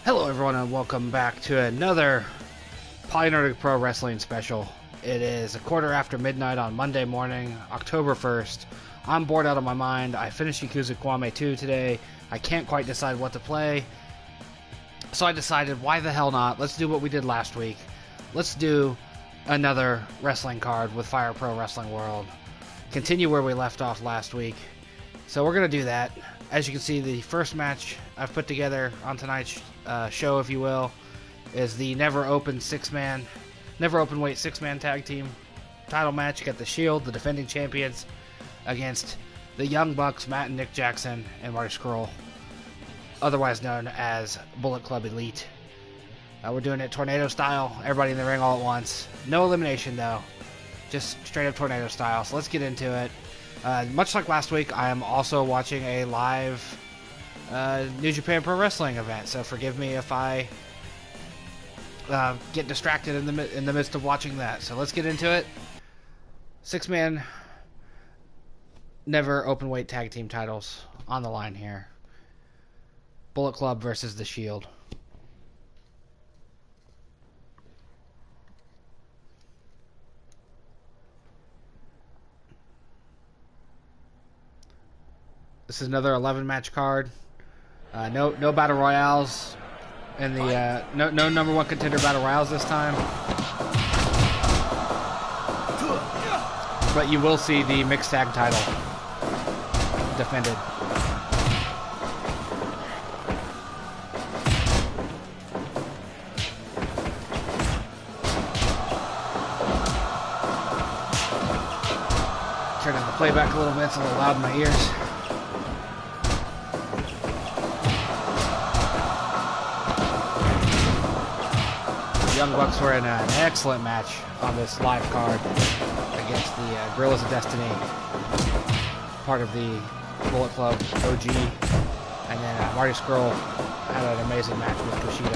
Hello everyone and welcome back to another PolyNerdic Pro Wrestling special. It is a quarter after midnight on Monday morning, October 1st. I'm bored out of my mind. I finished Yakuza Kiwami 2 today. I can't quite decide what to play. So I decided, why the hell not? Let's do what we did last week. Let's do another wrestling card with Fire Pro Wrestling World. Continue where we left off last week. So we're going to do that. As you can see, the first match I've put together on tonight's show, if you will, is the never openweight six-man tag team title match. You got the Shield, the defending champions, against the Young Bucks, Matt and Nick Jackson, and Marty Scrull, otherwise known as Bullet Club Elite. We're doing it tornado style, everybody in the ring all at once. No elimination though, just straight up tornado style. So let's get into it. Much like last week, I am also watching a live New Japan Pro Wrestling event, so forgive me if I get distracted in the midst of watching that. So let's get into it. Six-man, never openweight tag team titles on the line here. Bullet Club versus the Shield. This is another 11-match card. No battle royales, and the no number one contender battle royales this time. But you will see the mixed tag title defended. Turn down the playback a little bit, it's a little loud in my ears. Young Bucks were in an excellent match on this live card against the Guerrillas of Destiny, part of the Bullet Club OG, and then Marty Scrull had an amazing match with Kushida.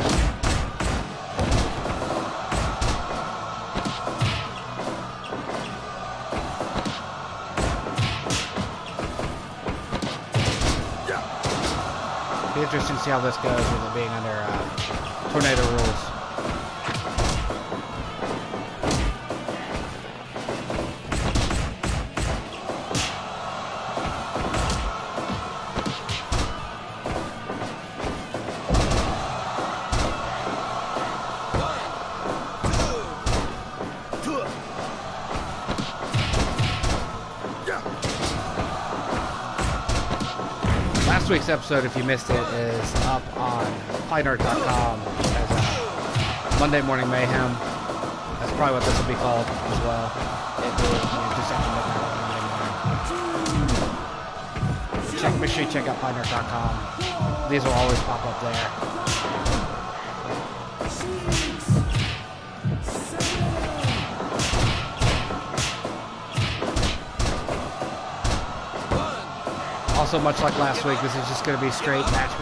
It'll be interesting to see how this goes with it being under tornado rules. Last week's episode, if you missed it, is up on PolyNerdic.com as a Monday Morning Mayhem. That's probably what this will be called as well. It is just after midnight on Monday morning. Make sure you check out PolyNerdic.com. These will always pop up there. Also, much like last week, this is just going to be straight match.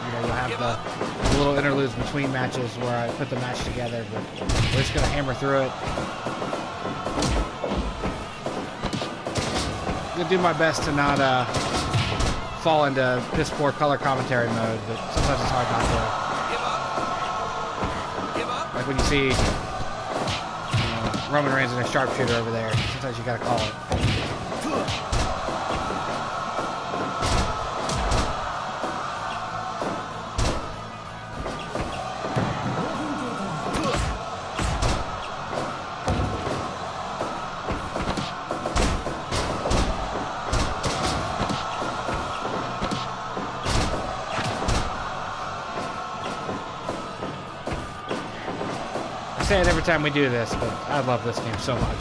You know, you'll have the little interludes between matches where I put the match together, but we're just going to hammer through it. I'm going to do my best to not fall into piss poor color commentary mode, but sometimes it's hard not to. Like when you see Roman Reigns in a sharpshooter over there, sometimes you got to call it. I say it every time we do this, but I love this game so much.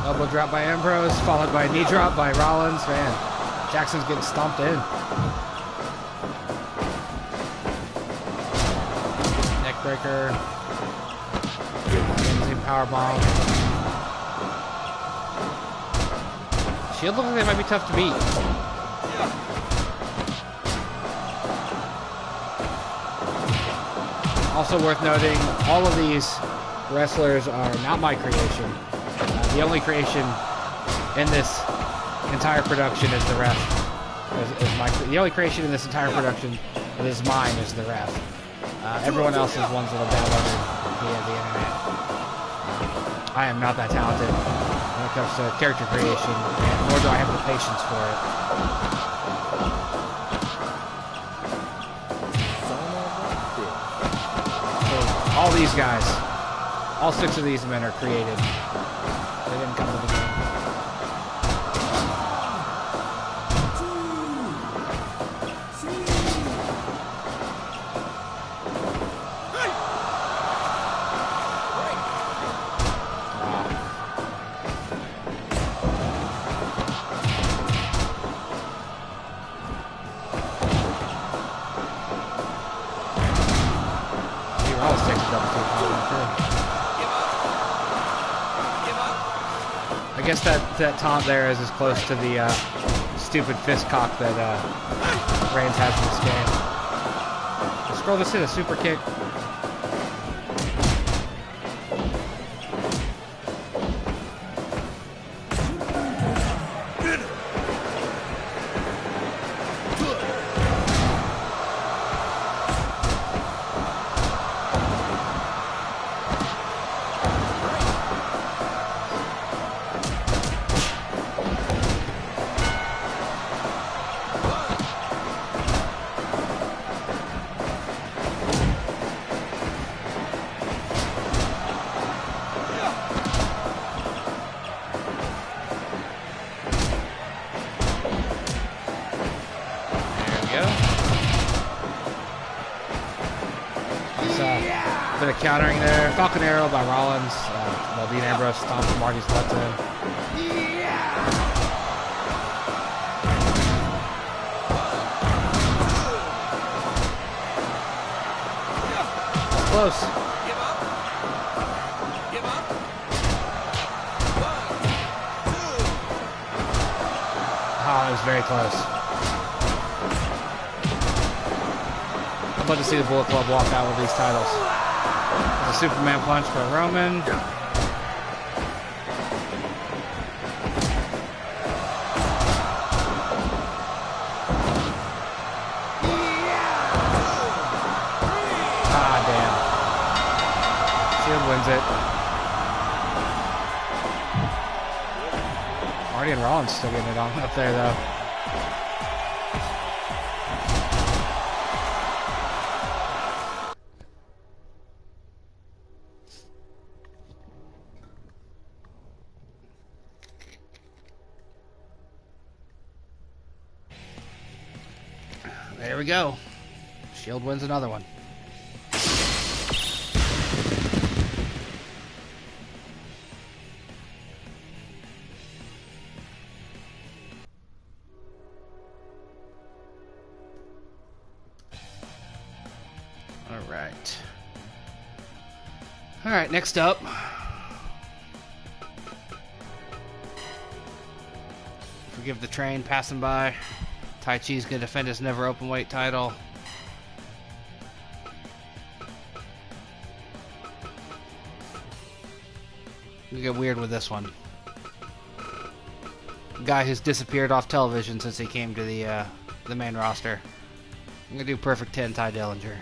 Elbow drop by Ambrose, followed by a knee drop by Rollins. Man, Jackson's getting stomped in. Neck breaker. Powerbomb. Shield looks like they might be tough to beat. Also worth noting, all of these wrestlers are not my creation. The only creation in this entire production is the ref. The only creation in this entire production that is mine is the ref. Everyone else is ones that are downloaded via the internet. I am not that talented when it comes to character creation, nor do I have the patience for it. So all these guys, all 6 of these men are created. They didn't come to the game. I guess that taunt there is as close to the stupid fist cock that Reigns has in this game. The Scrull just hit a super kick. Bit of countering there. Falcon Arrow by Rollins. While Dean Ambrose stomps Marty's left hand. Close. Oh, it was very close. I'd love to see the Bullet Club walk out with these titles. The Superman punch by Roman. Ah, damn. Shield wins it. Marty and Rollins still getting it on up there, though. There we go. Shield wins another one. All right, next up. Forgive the train passing by. Taichi's going to defend his never Openweight title. We get weird with this one. Guy who's disappeared off television since he came to the main roster. I'm going to do Perfect 10 Tye Dillinger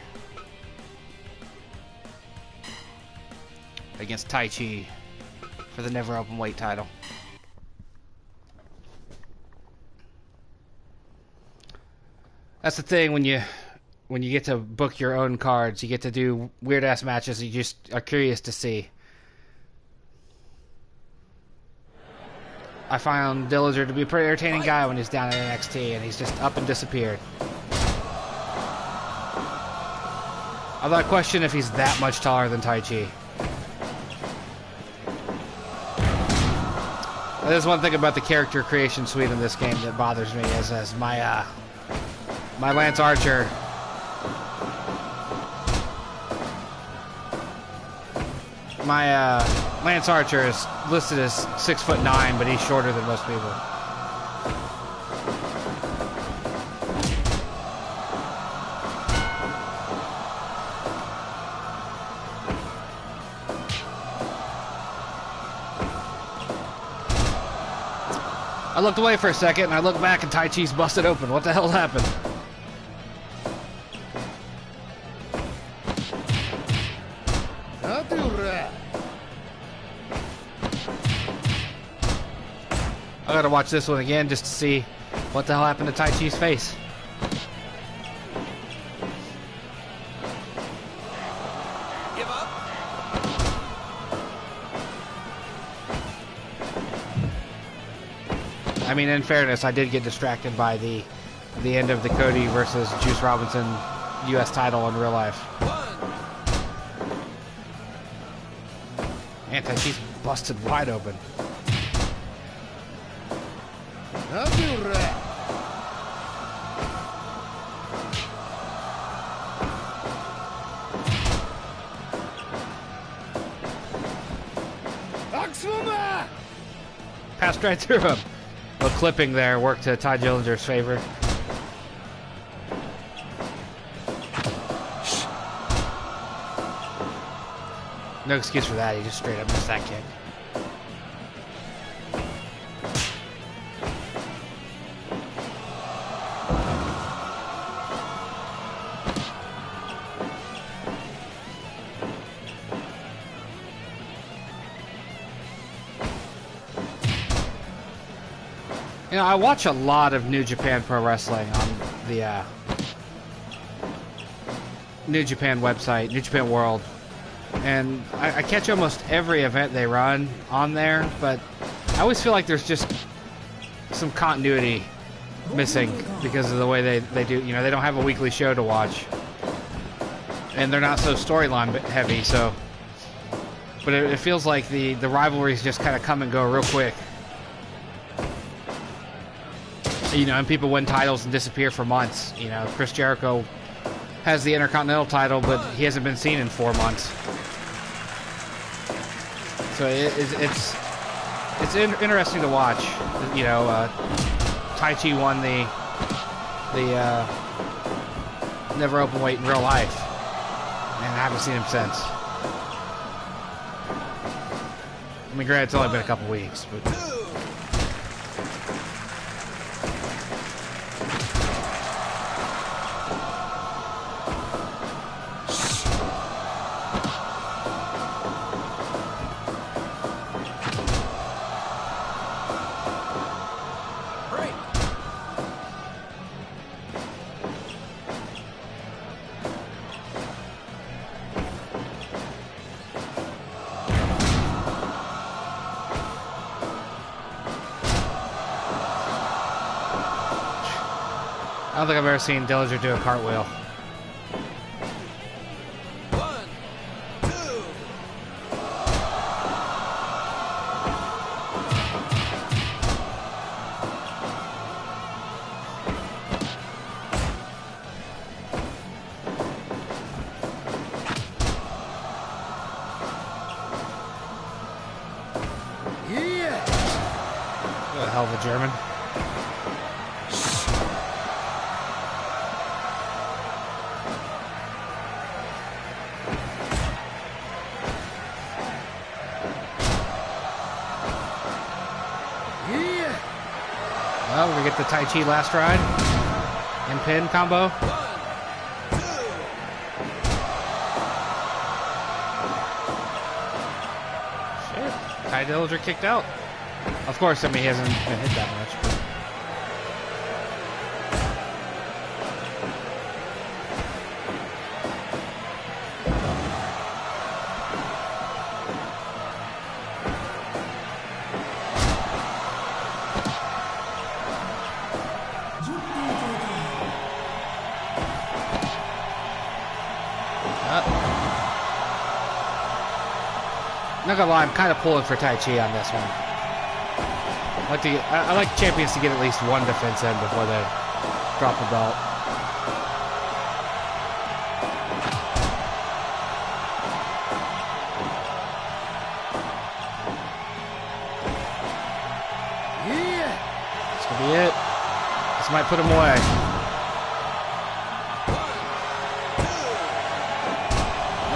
against Taichi for the never Openweight title. That's the thing when you get to book your own cards, you get to do weird ass matches you just are curious to see. I found Dillinger to be a pretty entertaining guy when he's down at NXT, and he's just up and disappeared. Although I question if he's that much taller than Taichi. There's one thing about the character creation suite in this game that bothers me, as my Lance Archer. My Lance Archer is listed as 6'9", but he's shorter than most people. I looked away for a second, and I looked back, and Taichi's busted open. What the hell happened? I gotta watch this one again just to see what the hell happened to Taichi's face. Give up. I mean, in fairness, I did get distracted by the end of the Cody versus Juice Robinson U.S. title in real life. And Taichi's busted wide open. Passed right through him. A clipping there worked to Tye Dillinger's favor. No excuse for that. He just straight up missed that kick. You know, I watch a lot of New Japan Pro Wrestling on the New Japan website, New Japan World, and I catch almost every event they run on there, but I always feel like there's just some continuity missing because of the way they do. You know, they don't have a weekly show to watch, and they're not so storyline heavy, so. But it feels like the rivalries just kind of come and go real quick. You know, and people win titles and disappear for months. You know, Chris Jericho has the Intercontinental title, but he hasn't been seen in 4 months. So it's interesting to watch. You know, Taichi won the Never Openweight in real life, and I haven't seen him since. I mean, granted, it's only been a couple weeks, but. I don't think I've ever seen Dillinger do a cartwheel. One, two. Yeah. What a hell of a German. Well, we get the Taichi last ride and pin combo. Shit, Tye Dillinger kicked out. Of course, I mean, he hasn't been hit that much. But... Not gonna lie, I'm kind of pulling for Taichi on this one. I like champions to get at least one defense in before they drop the belt. Yeah. This could be it. This might put him away.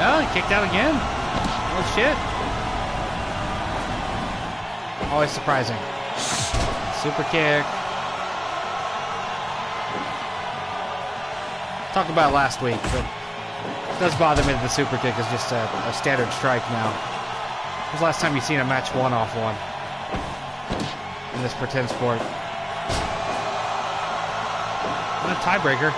No, he kicked out again. Oh shit. Always surprising. super kick. Talked about it last week, but it does bother me that the super kick is just a standard strike now. When was the last time you've seen a match one-off-one in this pretend sport? A tiebreaker.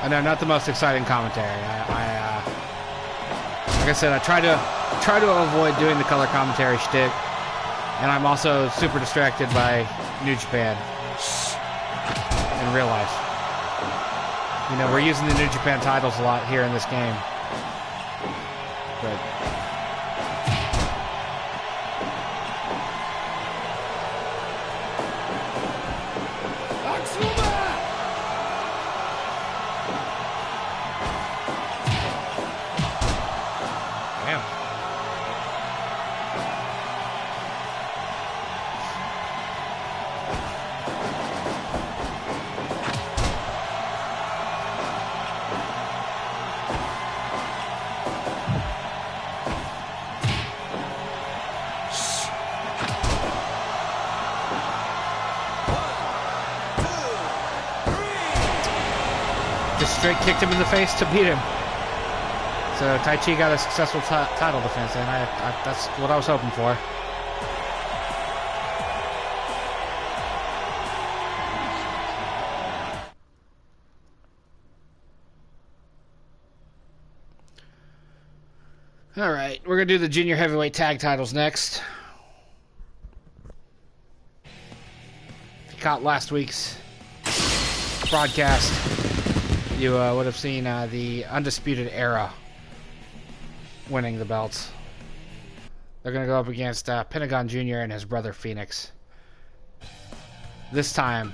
No, not the most exciting commentary. Like I said, I try to avoid doing the color commentary shtick, and I'm also super distracted by New Japan in real life. You know, we're using the New Japan titles a lot here in this game, but straight kicked him in the face to beat him. So Taichi got a successful title defense, and that's what I was hoping for. All right, we're gonna do the junior heavyweight tag titles next. If you caught last week's broadcast, you would have seen the Undisputed Era winning the belts. They're going to go up against Pentagon Jr. and his brother Fenix. This time,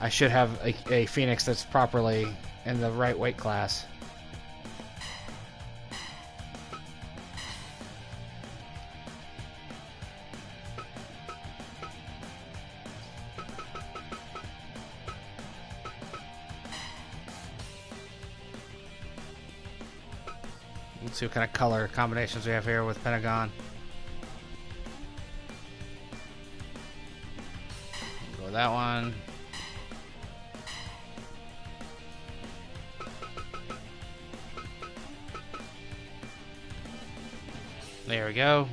I should have a Fenix that's properly in the right weight class. Let's see what kind of color combinations we have here with Pentagon. Go with that one. There we go.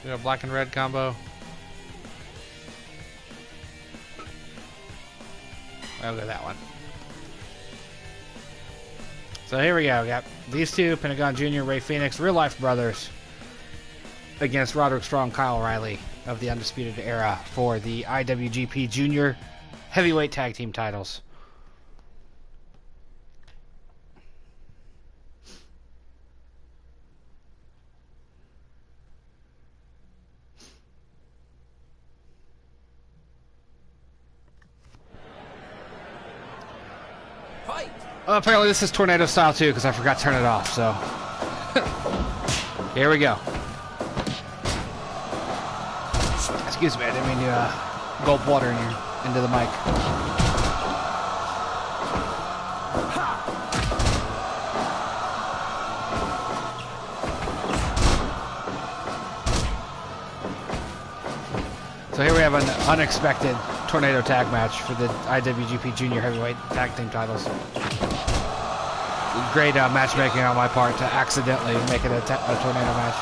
We got a black and red combo. I'll go that one. So here we go. We got these two, Pentagon Jr., Ray Fenix, real life brothers, against Roderick Strong, Kyle O'Reilly of the Undisputed Era for the IWGP Junior Heavyweight Tag Team titles. Apparently this is tornado style too, because I forgot to turn it off, so here we go. Excuse me, I didn't mean to gulp water into the mic. So here we have an unexpected tornado tag match for the IWGP Junior Heavyweight Tag Team titles. Great matchmaking on my part to accidentally make it a tornado match.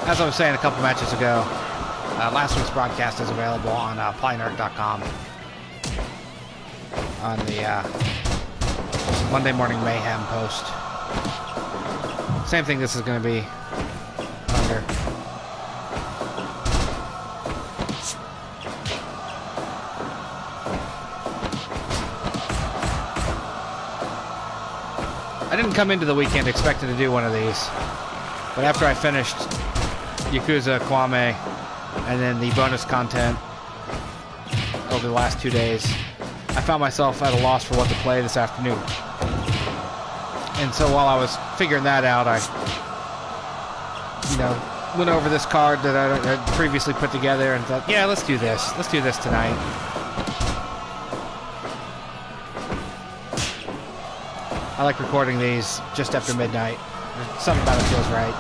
As I was saying a couple matches ago, last week's broadcast is available on PolyNerdic.com on the Monday Morning Mayhem post. Same thing this is going to be under. I didn't come into the weekend expecting to do one of these, but after I finished Yakuza Kiwami and then the bonus content over the last 2 days, I found myself at a loss for what to play this afternoon. And so while I was figuring that out, I went over this card that I had previously put together and thought, yeah, let's do this. Let's do this tonight. I like recording these just after midnight. Something about it feels right.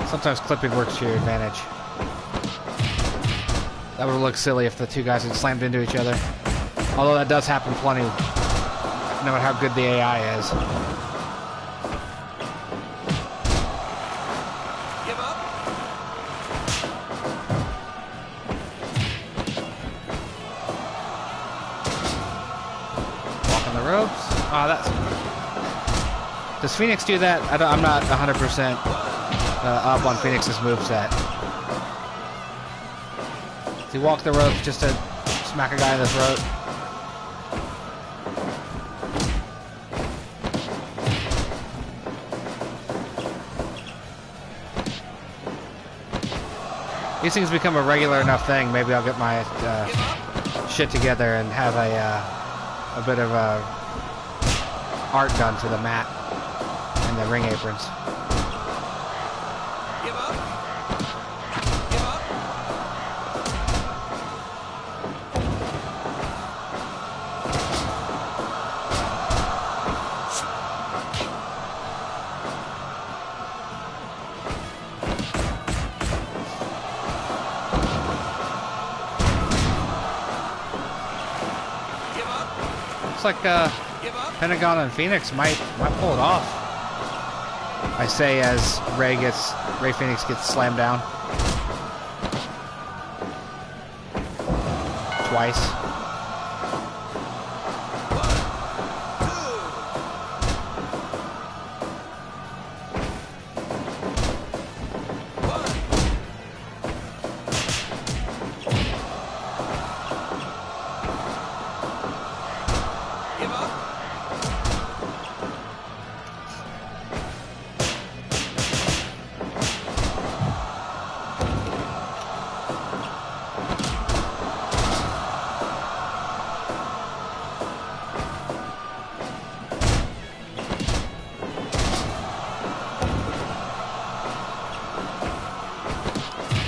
Sometimes clipping works to your advantage. That would look silly if the two guys had slammed into each other. Although that does happen plenty, no matter how good the AI is. Give up. Walking the ropes. Oh, that's... Does Fenix do that? I'm not 100% up on Fenix's moveset. Does he walk the ropes just to smack a guy in the throat? These things become a regular enough thing. Maybe I'll get my shit together and have a bit of art done to the mat and the ring aprons. Looks like Pentagon and Fenix might pull it off. I say as Ray Fenix gets slammed down twice.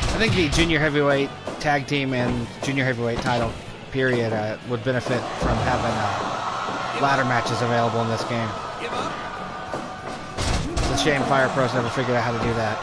I think the junior heavyweight tag team and junior heavyweight title period would benefit from having ladder matches available in this game. It's a shame Fire Pro's never figured out how to do that.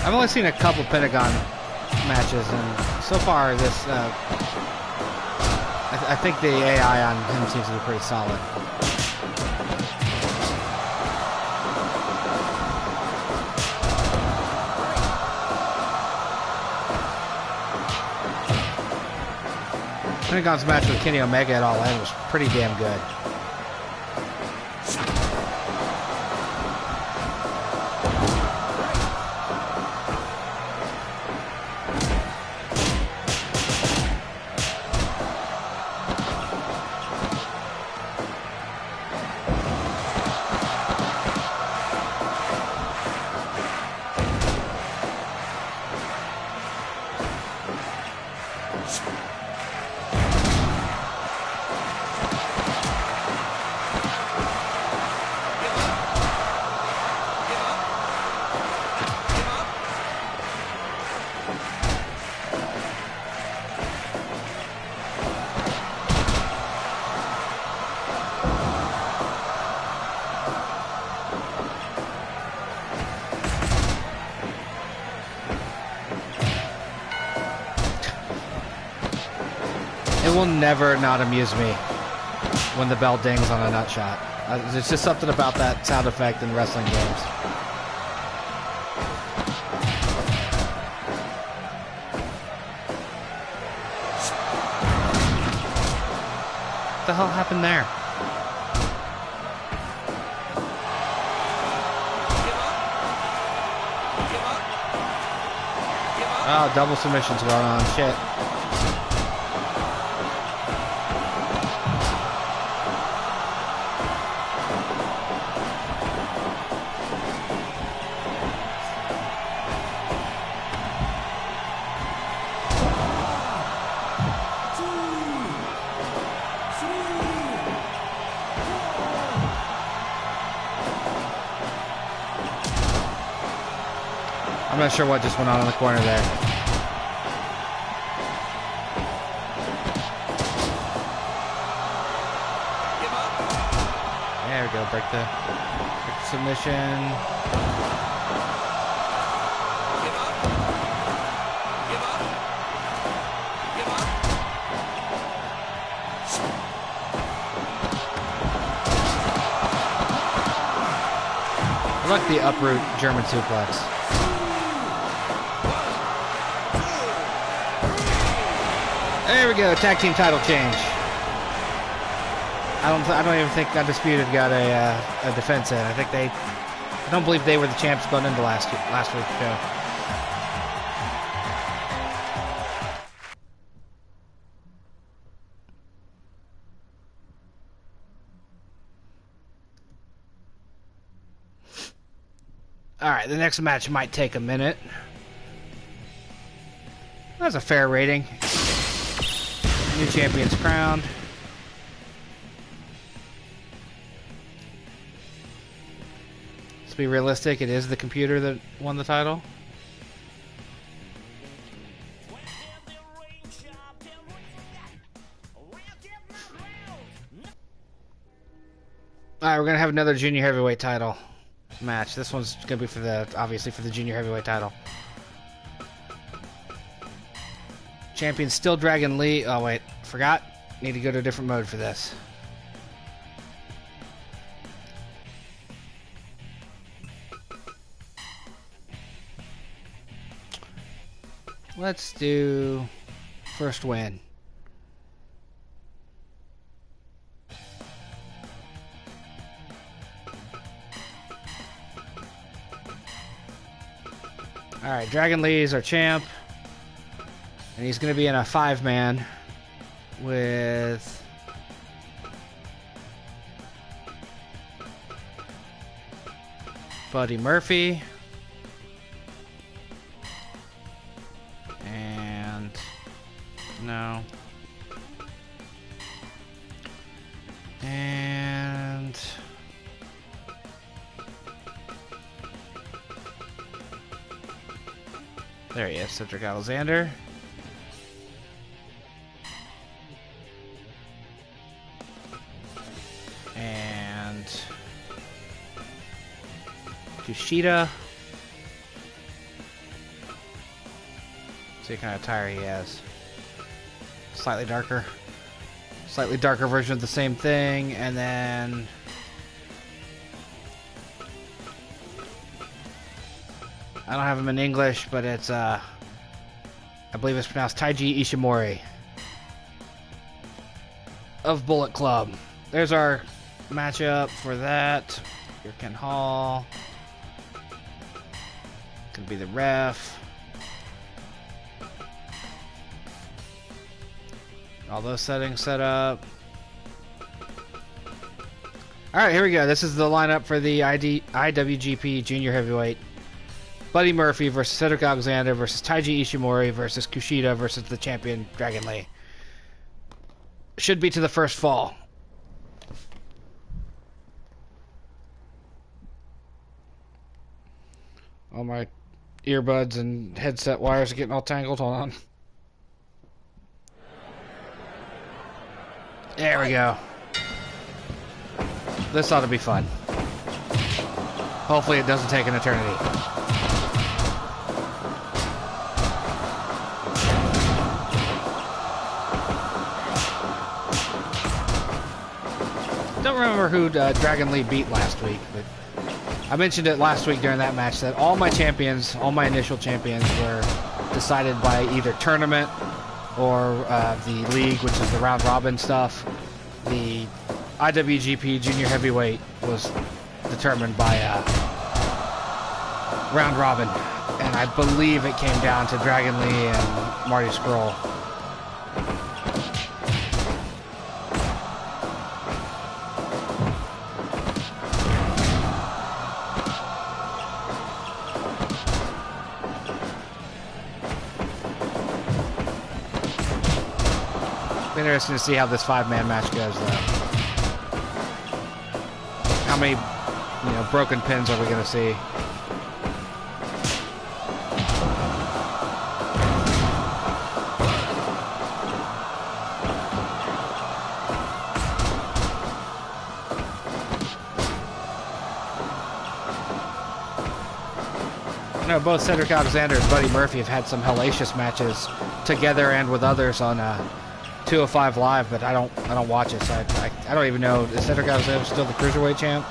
I've only seen a couple Pentagon matches, and so far this, I think the AI on him seems to be pretty solid. Pentagon's match with Kenny Omega at All In was pretty damn good. It will never not amuse me when the bell dings on a nut shot. There's just something about that sound effect in wrestling games. What the hell happened there? Oh, double submissions going on. Shit. I'm not sure what just went on in the corner there. There we go, break the submission. I like the uproot German suplex. There we go, tag team title change. I don't even think Undisputed got a defense in. I don't believe they were the champs going into last week's show. All right, the next match might take a minute. That's a fair rating. New champion's crowned. Let's be realistic, it is the computer that won the title. Alright, we're gonna have another junior heavyweight title match. This one's gonna be obviously for the junior heavyweight title. Champion still Dragon Lee. Oh wait, forgot. Need to go to a different mode for this. Let's do first win. Alright, Dragon Lee is our champ. And he's going to be in a 5-man with Buddy Murphy and there he is, Cedric Alexander. And Kushida. See what kind of attire he has. Slightly darker. Slightly darker version of the same thing, and then I don't have him in English, but it's I believe it's pronounced Taichi Ishimori of Bullet Club. There's our matchup for that. Here, Ken Hall. Could be the ref. All those settings set up. Alright, here we go. This is the lineup for the IWGP Junior Heavyweight. Buddy Murphy versus Cedric Alexander versus Taichi Ishimori versus Kushida versus the champion Dragon Lee. Should be to the first fall. All my earbuds and headset wires are getting all tangled. Hold on. There we go. This ought to be fun. Hopefully it doesn't take an eternity. Don't remember who Dragon Lee beat last week, but I mentioned it last week during that match that all my champions, all my initial champions were decided by either tournament or the league, which is the round robin stuff. The IWGP Junior Heavyweight was determined by round robin, and I believe it came down to Dragon Lee and Marty Scrull. Interesting to see how this five-man match goes, though. How many, broken pins are we going to see? I know both Cedric Alexander and Buddy Murphy have had some hellacious matches together and with others on 205 Live, but I don't watch it, so I don't even know. Is Cedric Alexander still the Cruiserweight champ?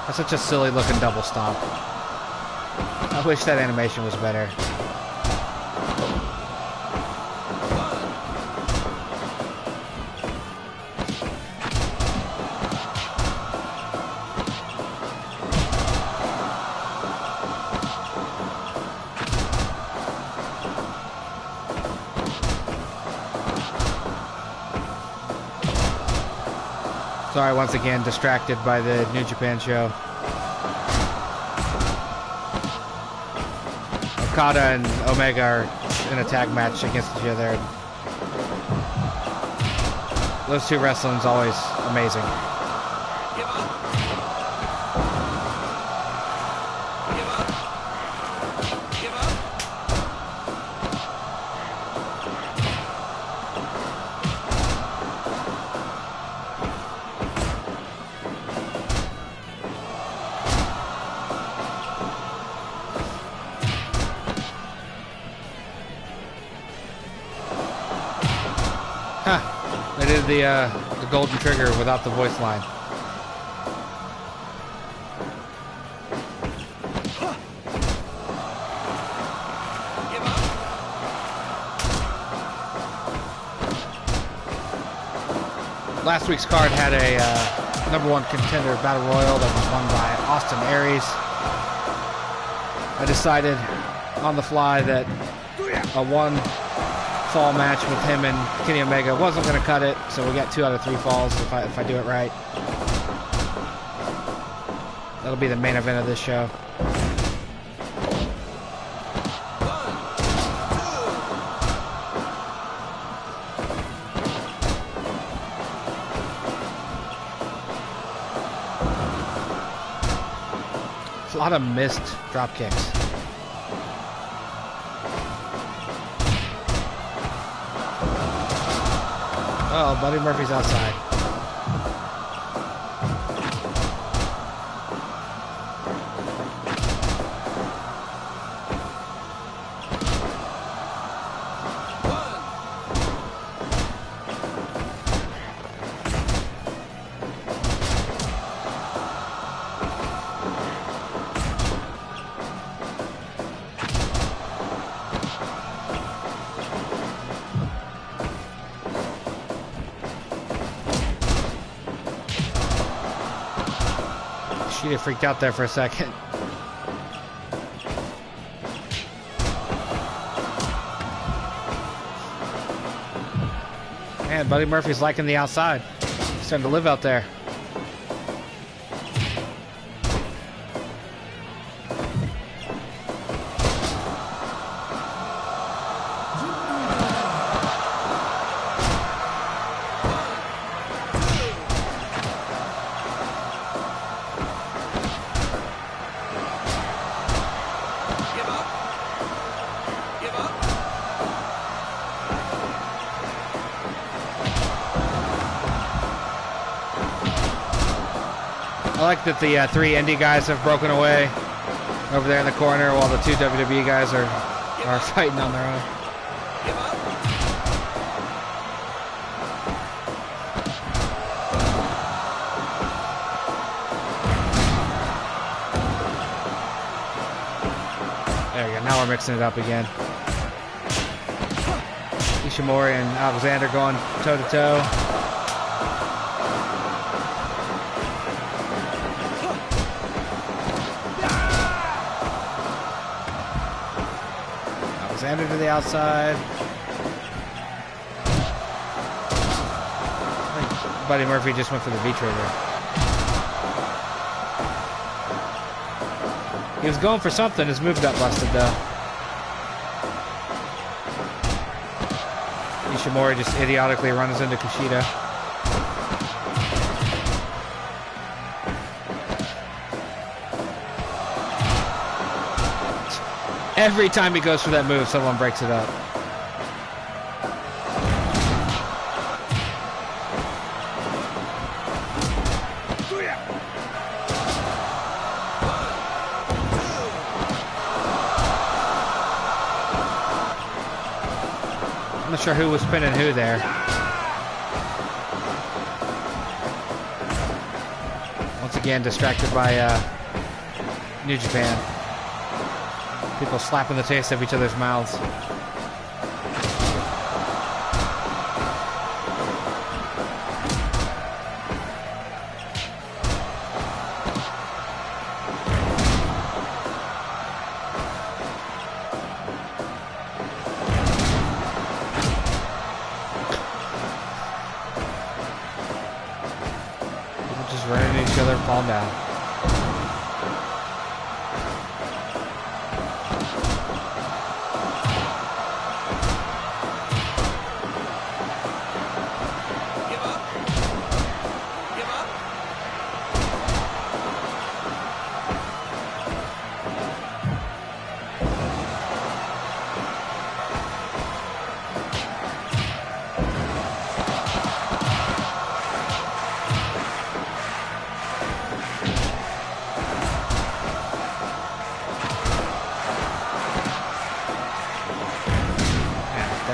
That's such a silly looking double stomp. I wish that animation was better. Sorry, once again, distracted by the New Japan show. Okada and Omega are in a tag match against each other. Those two wrestling's always amazing. Give up. Give up. Give up. They did the golden trigger without the voice line. Give up. Last week's card had a #1 contender battle royal that was won by Austin Aries. I decided on the fly that a one fall match with him and Kenny Omega wasn't going to cut it, so we got 2 out of 3 falls if I do it right. That'll be the main event of this show. A lot of missed drop kicks. Oh, Buddy Murphy's outside. Kushida freaked out there for a second. Man, Buddy Murphy's liking the outside. He's starting to live out there. I like that the 3 indie guys have broken away over there in the corner while the 2 WWE guys are fighting on their own. There we go. Now we're mixing it up again. Ishimori and Alexander going toe to toe. Alexander to the outside. I think Buddy Murphy just went for the V-trigger. He was going for something. His move got busted though. Ishimori just idiotically runs into Kushida. Every time he goes for that move, someone breaks it up. I'm not sure who was pinning who there. Once again, distracted by New Japan. People slapping the taste of each other's mouths. People just running into each other, falling down.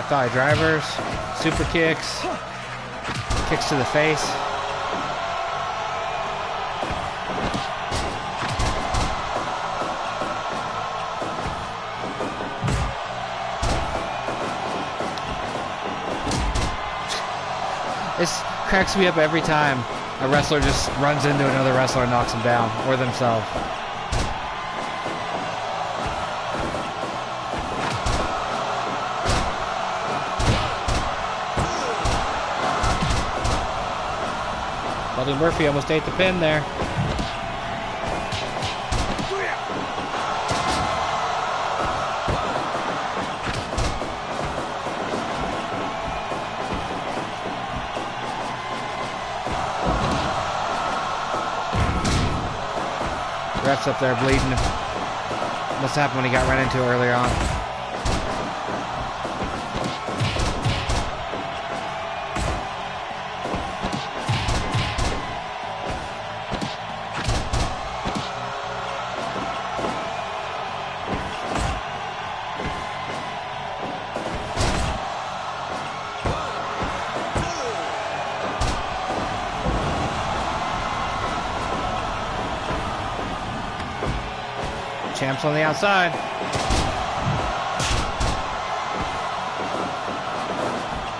Thigh drivers, super kicks, kicks to the face. This cracks me up every time a wrestler just runs into another wrestler and knocks him down, or themselves. Buddy Murphy almost ate the pin there. Ref's up there bleeding. Must have happened when he got run into earlier on. Champs on the outside.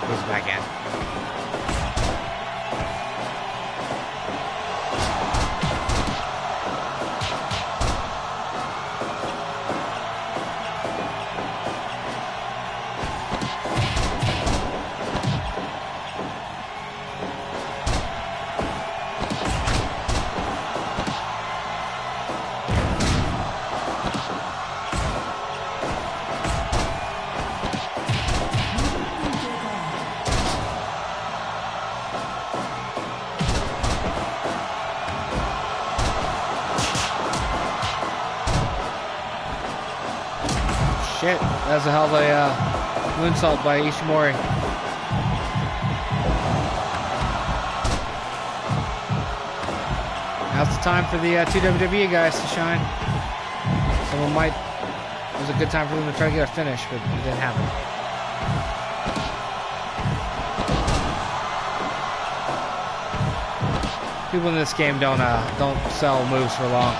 He's back in. Shit, that was a hell of a moonsault by Ishimori. Now's the time for the two WWE guys to shine. Someone might. It was a good time for them to try to get a finish, but it didn't happen. People in this game don't sell moves for long.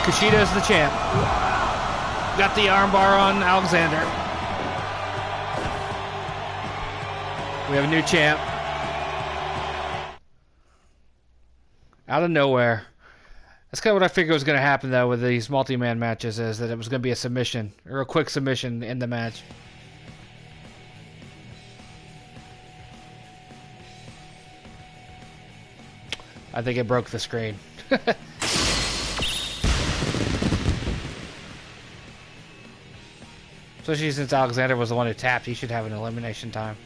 Kushida's the champ. Got the armbar on Alexander. We have a new champ. Out of nowhere. That's kind of what I figured was going to happen, though, with these multi-man matches, is that it was going to be a submission, or a quick submission in the match. I think it broke the screen. Especially since Alexander was the one who tapped, he should have an elimination time.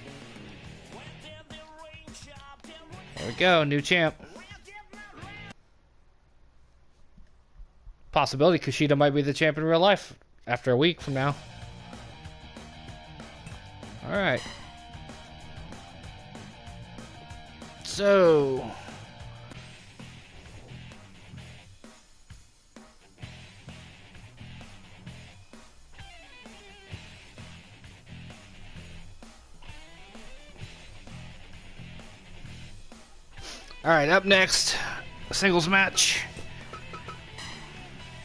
There we go, new champ. Possibility Kushida might be the champ in real life after a week from now. Alright. So... Alright, up next, a singles match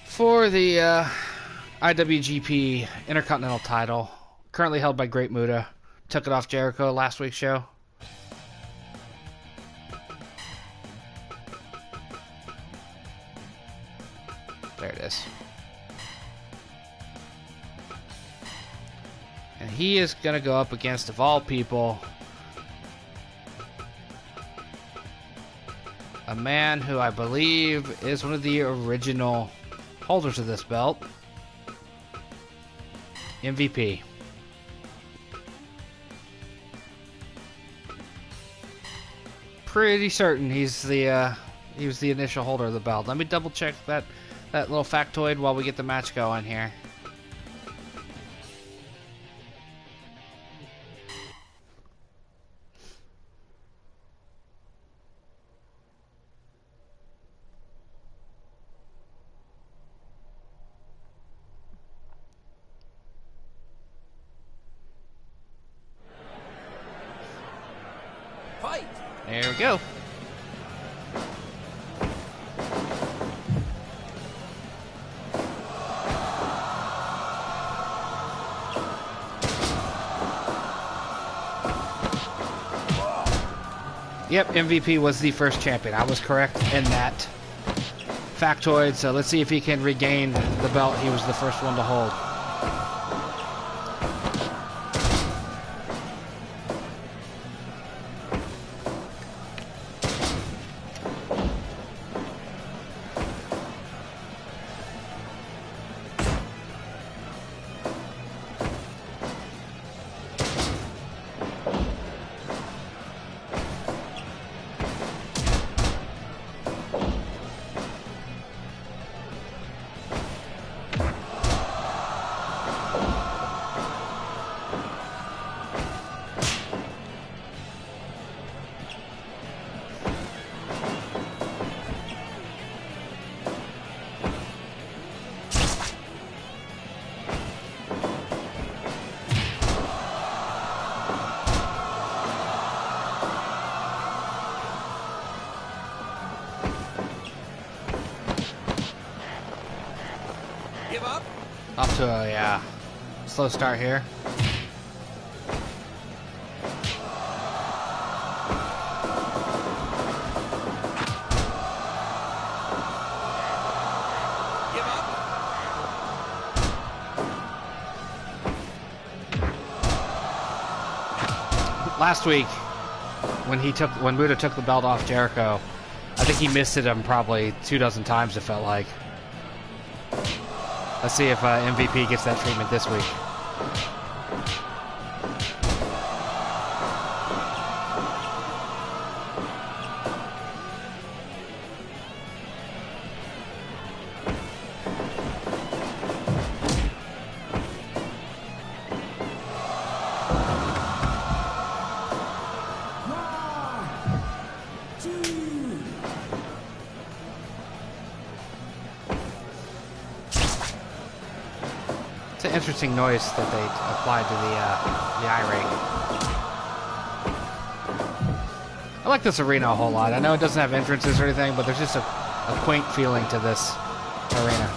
for the IWGP Intercontinental title, currently held by Great Muta. Took it off Jericho last week's show. There it is. And he is going to go up against, of all people, a man who I believe is one of the original holders of this belt. MVP. Pretty certain he was the initial holder of the belt. Let me double check that little factoid while we get the match going here. There we go. Yep, MVP was the first champion. I was correct in that factoid. So let's see if he can regain the belt he was the first one to hold. Off to a slow start here. Give up. Last week, when Muta took the belt off Jericho, I think he missed it him probably 24 times, it felt like. Let's see if MVP gets that treatment this week. It's an interesting noise that they applied to the I-ring. I like this arena a whole lot. I know it doesn't have entrances or anything, but there's just a quaint feeling to this arena.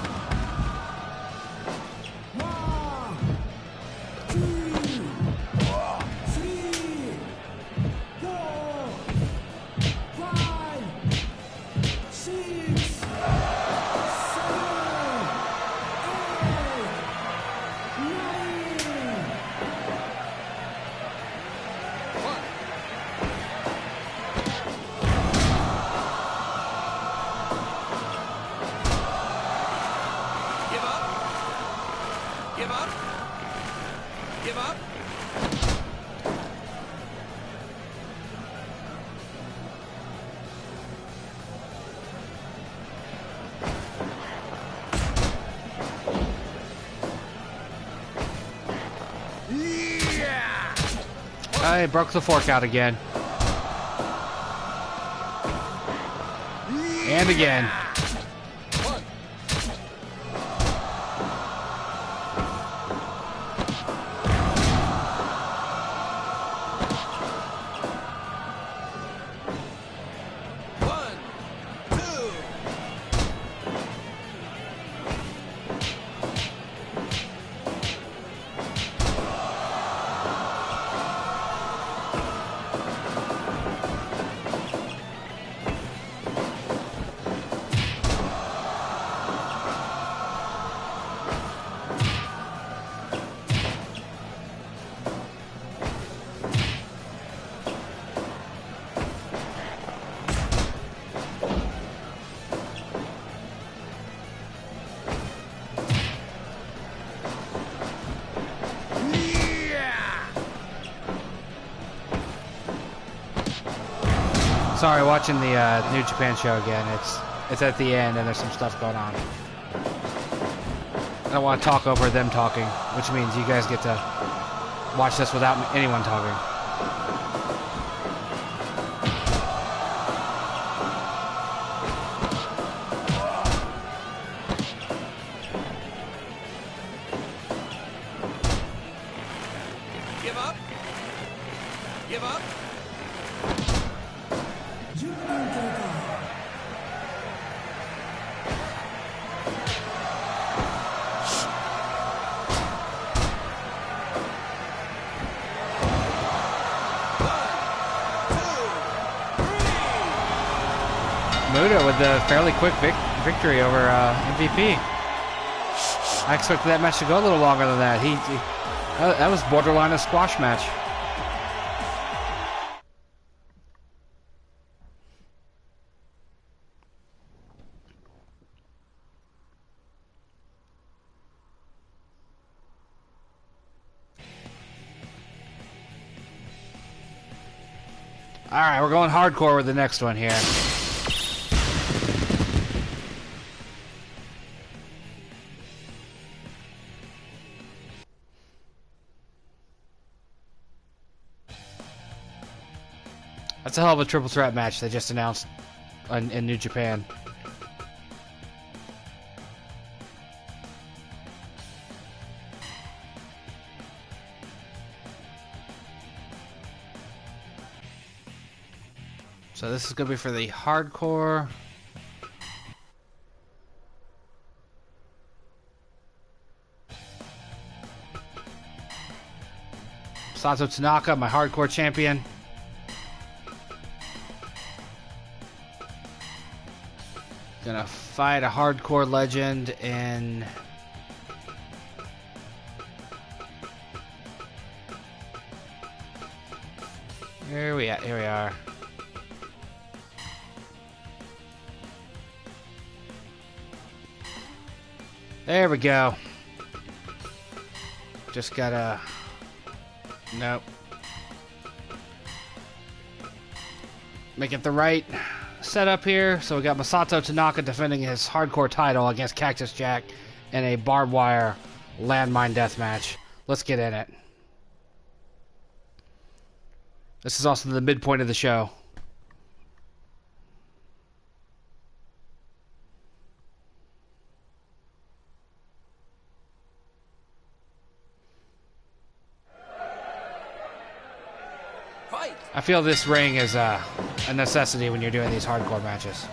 I broke the fork out again. And again. Sorry, watching the New Japan show again. It's at the end and there's some stuff going on. I don't want to talk over them talking, which means you guys get to watch this without anyone talking. Give up. Give up. Muta with a fairly quick victory over MVP. I expected that match to go a little longer than that. That was borderline a squash match. All right, we're going hardcore with the next one here. That's a hell of a triple threat match they just announced in New Japan. So this is going to be for the hardcore. Masato Tanaka, my hardcore champion. Gonna fight a hardcore legend in... Here we are. There we go. Just gotta... Nope. Make it the right setup here. So we got Masato Tanaka defending his hardcore title against Cactus Jack in a barbed wire landmine deathmatch. Let's get in it. This is also the midpoint of the show. I feel this ring is a necessity when you're doing these hardcore matches.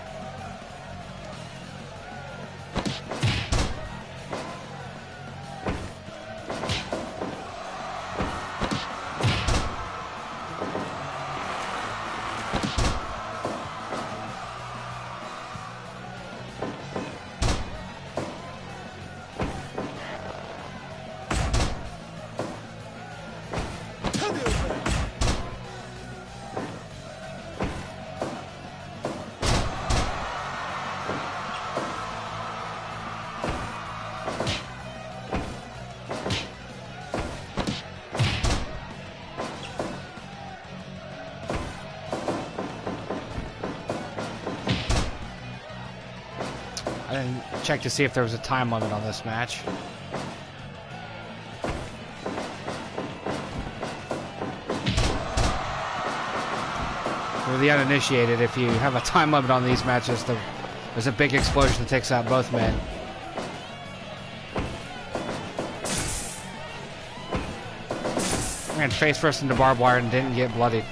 I didn't check to see if there was a time limit on this match. For the uninitiated, if you have a time limit on these matches, there's a big explosion that takes out both men. Ran face first into barbed wire and didn't get bloodied.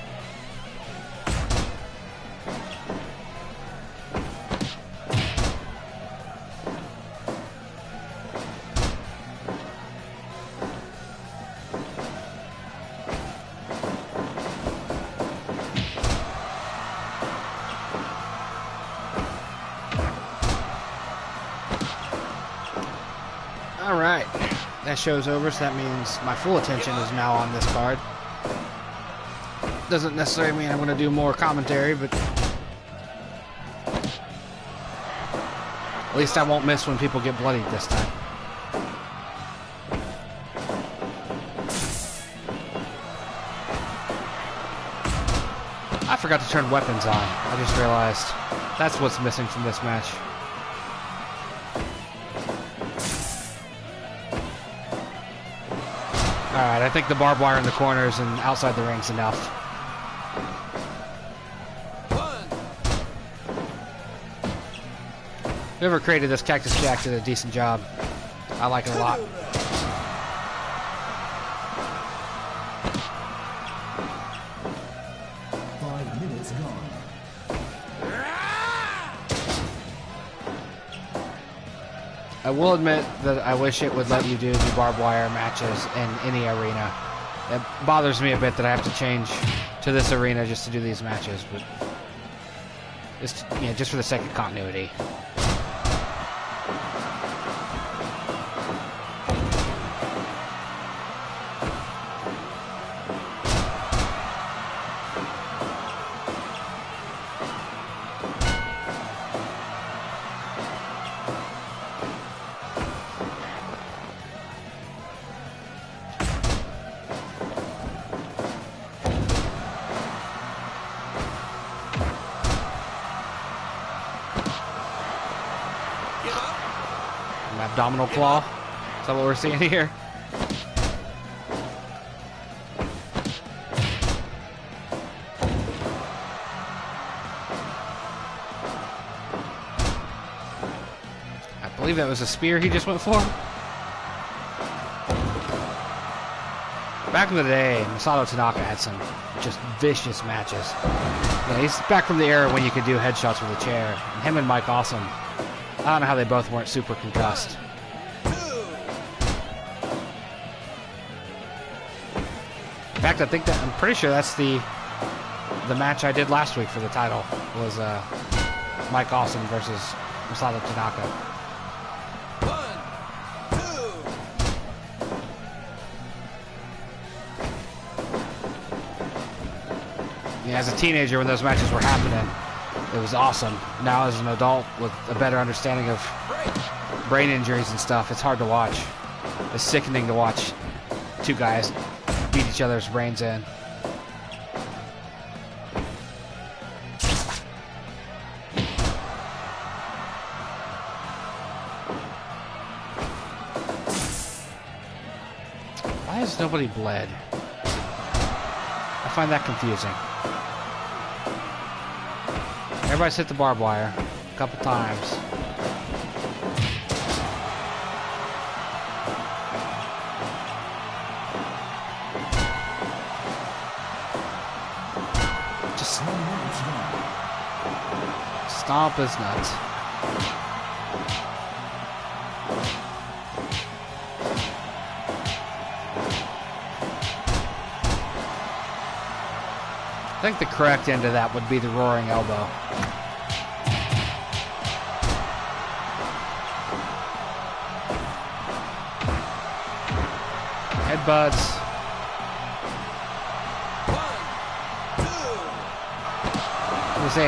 Alright, that show's over, so that means my full attention is now on this card. Doesn't necessarily mean I'm going to do more commentary, but at least I won't miss when people get bloodied this time. I forgot to turn weapons on. I just realized that's what's missing from this match. Alright, I think the barbed wire in the corners and outside the ring's enough. Whoever created this Cactus Jack did a decent job. I like it a lot. I will admit that I wish it would let you do the barbed wire matches in any arena. It bothers me a bit that I have to change to this arena just to do these matches, but it's, you know, just for the sake of continuity. Abdominal claw. Is that what we're seeing here? I believe that was a spear he just went for. Back in the day, Masato Tanaka had some just vicious matches. Yeah, he's back from the era when you could do headshots with a chair. And him and Mike Awesome, I don't know how they both weren't super concussed. fact, I'm pretty sure that's the match I did last week for the title was Mike Awesome versus Masato Tanaka. 1, 2. Yeah, as a teenager when those matches were happening, it was awesome. Now as an adult with a better understanding of brain injuries and stuff, it's hard to watch. It's sickening to watch two guys beat each other's brains in. Why has nobody bled? I find that confusing. Everybody's hit the barbed wire a couple times. Just stomp his nuts. I think the correct end of that would be the roaring elbow. Headbutts. 1, 2. I would say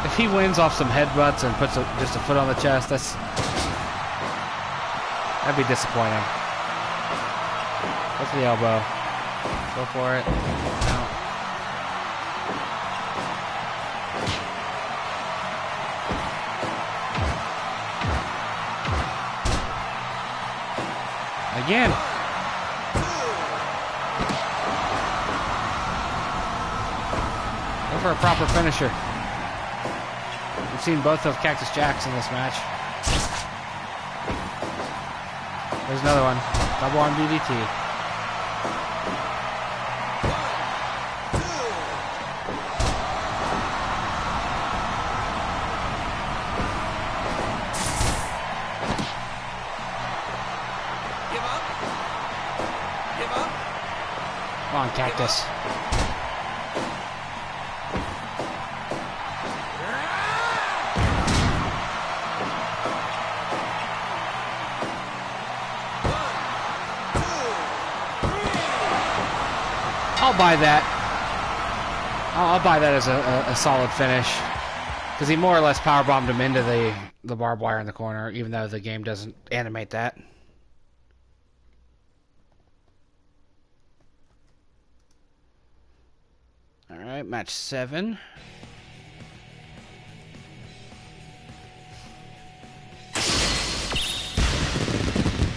if he wins off some headbutts and puts just a foot on the chest, that'd be disappointing. Go for the elbow. Go for it. No. Again. Go for a proper finisher. We've seen both of Cactus Jacks in this match. There's another one. Double arm DDT. 1, 2. Give up. Give up. Come on, Cactus. I'll buy that. I'll buy that as a solid finish. Because he more or less powerbombed him into the barbed wire in the corner, even though the game doesn't animate that. Alright, match 7.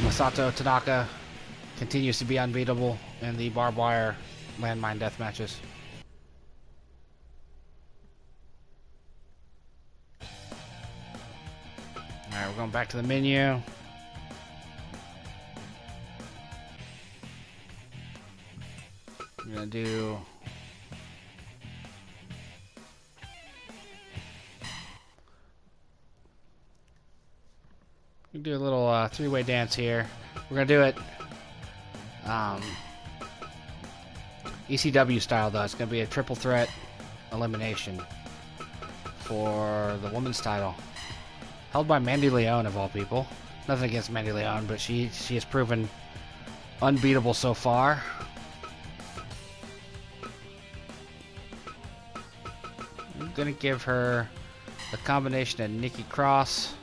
Masato Tanaka continues to be unbeatable in the barbed wire landmine death matches. Alright, we're going back to the menu. We're going to do... we can do a little three-way dance here. We're going to do it ECW style, though. It's going to be a triple threat elimination for the women's title. Held by Mandy Leon, of all people. Nothing against Mandy Leon, but she has proven unbeatable so far. I'm going to give her a combination of Nikki Cross.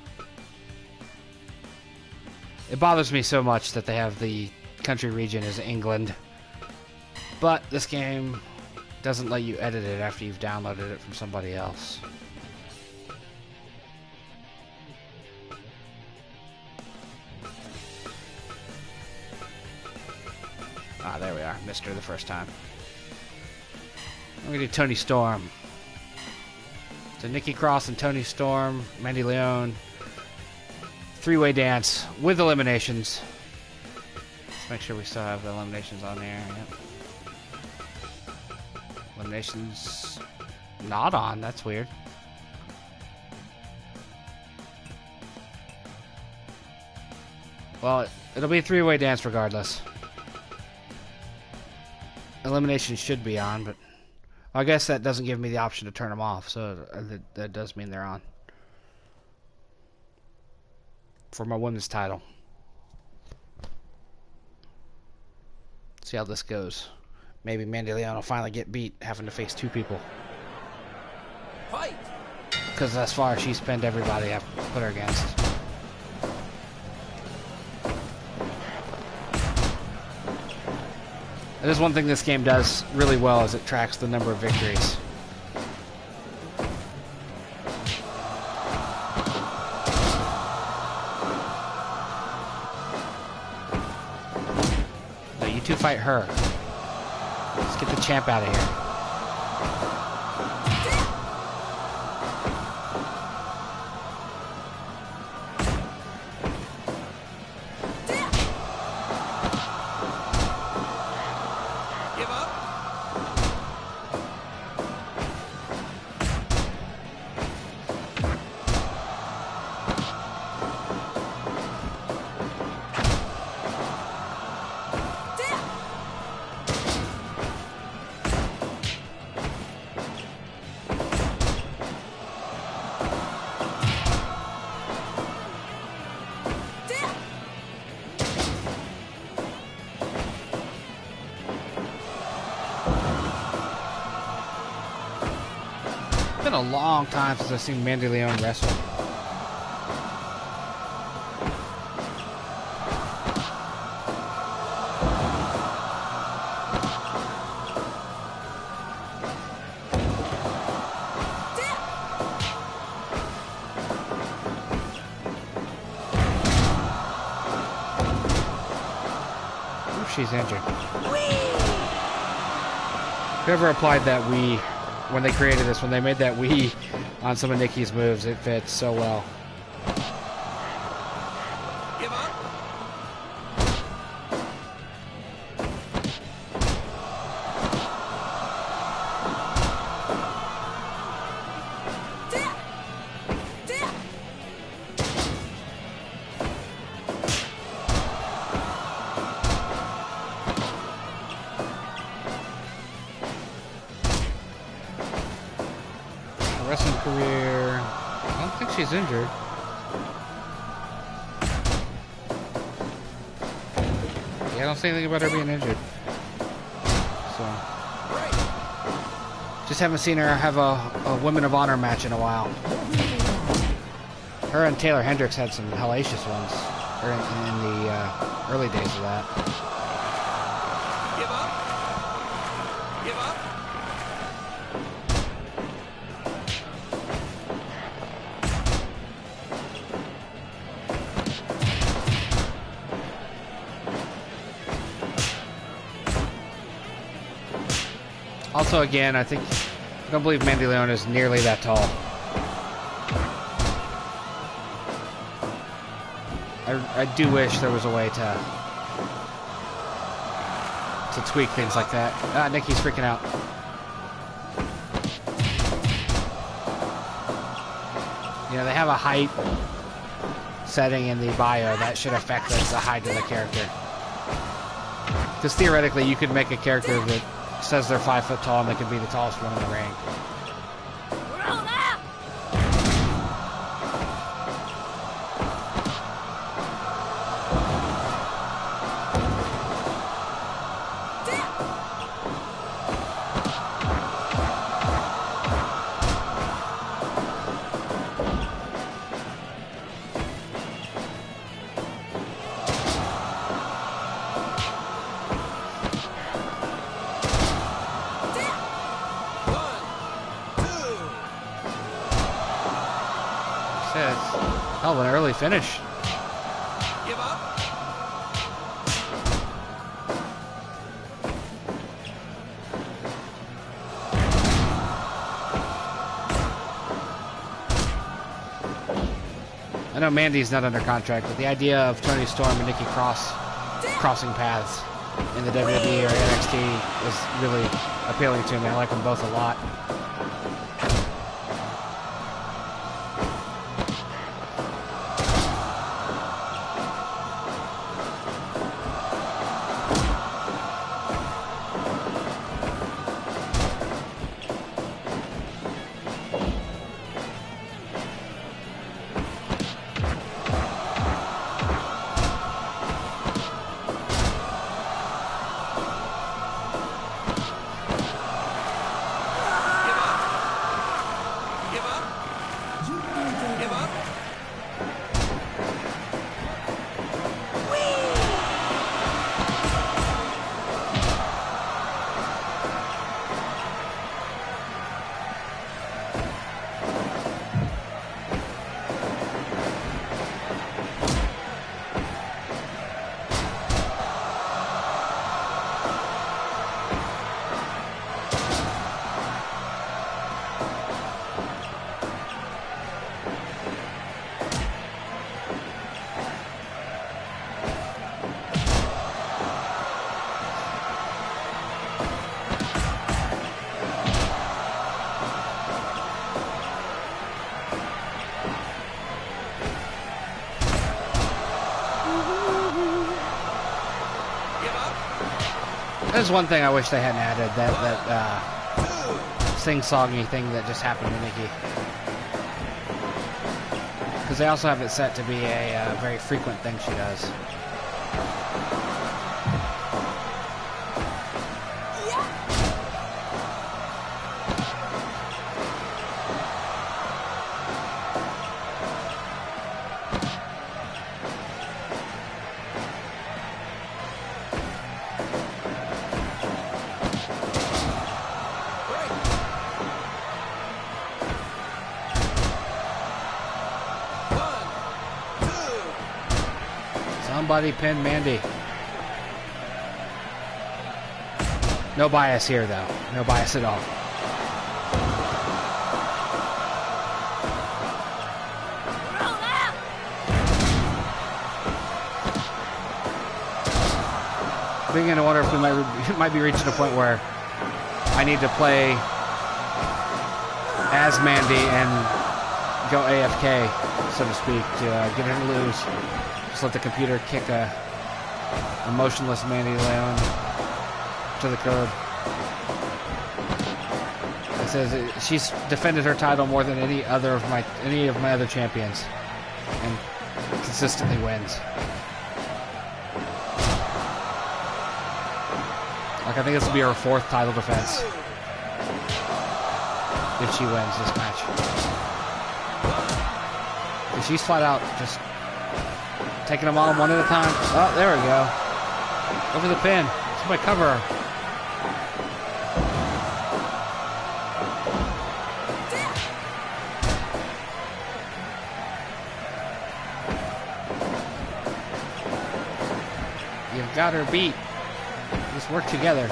It bothers me so much that they have the country region as England. But this game doesn't let you edit it after you've downloaded it from somebody else. Ah, there we are. Missed her the first time. I'm going to do Toni Storm. So Nikki Cross and Toni Storm, Mandy Leon. Three-way dance with eliminations. Let's make sure we still have the eliminations on here. Yep. Eliminations not on. That's weird. Well, it'll be a three-way dance regardless. Elimination should be on, but I guess that doesn't give me the option to turn them off, so that does mean they're on. For my women's title. See how this goes. Maybe Mandy Leon will finally get beat having to face two people. Fight! Because thus far she's pinned everybody I've put her against. That is one thing this game does really well, is it tracks the number of victories. No, you two fight her. Let's get the champ out of here. It's been a long time since I've seen Mandy Leon wrestle. Ooh, she's injured. Whoever applied that Wii when they created this, when they made that Wii on some of Nikki's moves, it fits so well. Give up. Wrestling career, I don't think she's injured. Yeah, I don't say anything about her being injured. So, just haven't seen her have a Women of Honor match in a while. Her and Taylor Hendricks had some hellacious ones in the early days of that. Give up. Give up. Also, again, I don't believe Mandy Leon is nearly that tall. I do wish there was a way to tweak things like that. Ah, Nikki's freaking out. You know, they have a height setting in the bio that should affect the height of the character. Because theoretically, you could make a character that says they're 5 foot tall and they could be the tallest one in the ring. Hell of an early finish. Give up. I know Mandy's not under contract, but the idea of Toni Storm and Nikki crossing paths in the WWE or NXT is really appealing to me. I like them both a lot. There's one thing I wish they hadn't added, that sing-songy thing that just happened to Nikki. Because they also have it set to be a very frequent thing she does. Somebody pin Mandy. No bias here, though. No bias at all. I'm beginning to wonder if we might be reaching a point where I need to play as Mandy and go AFK, so to speak, to get her to lose. Just let the computer kick a motionless Mandy Leon to the curb. It says she's defended her title more than any of my other champions, and consistently wins. Like, I think this will be her 4th title defense if she wins this match. And she's flat out just taking them on one at a time. Oh, there we go. Over the pin. Somebody cover her. You've got her beat. Just work together.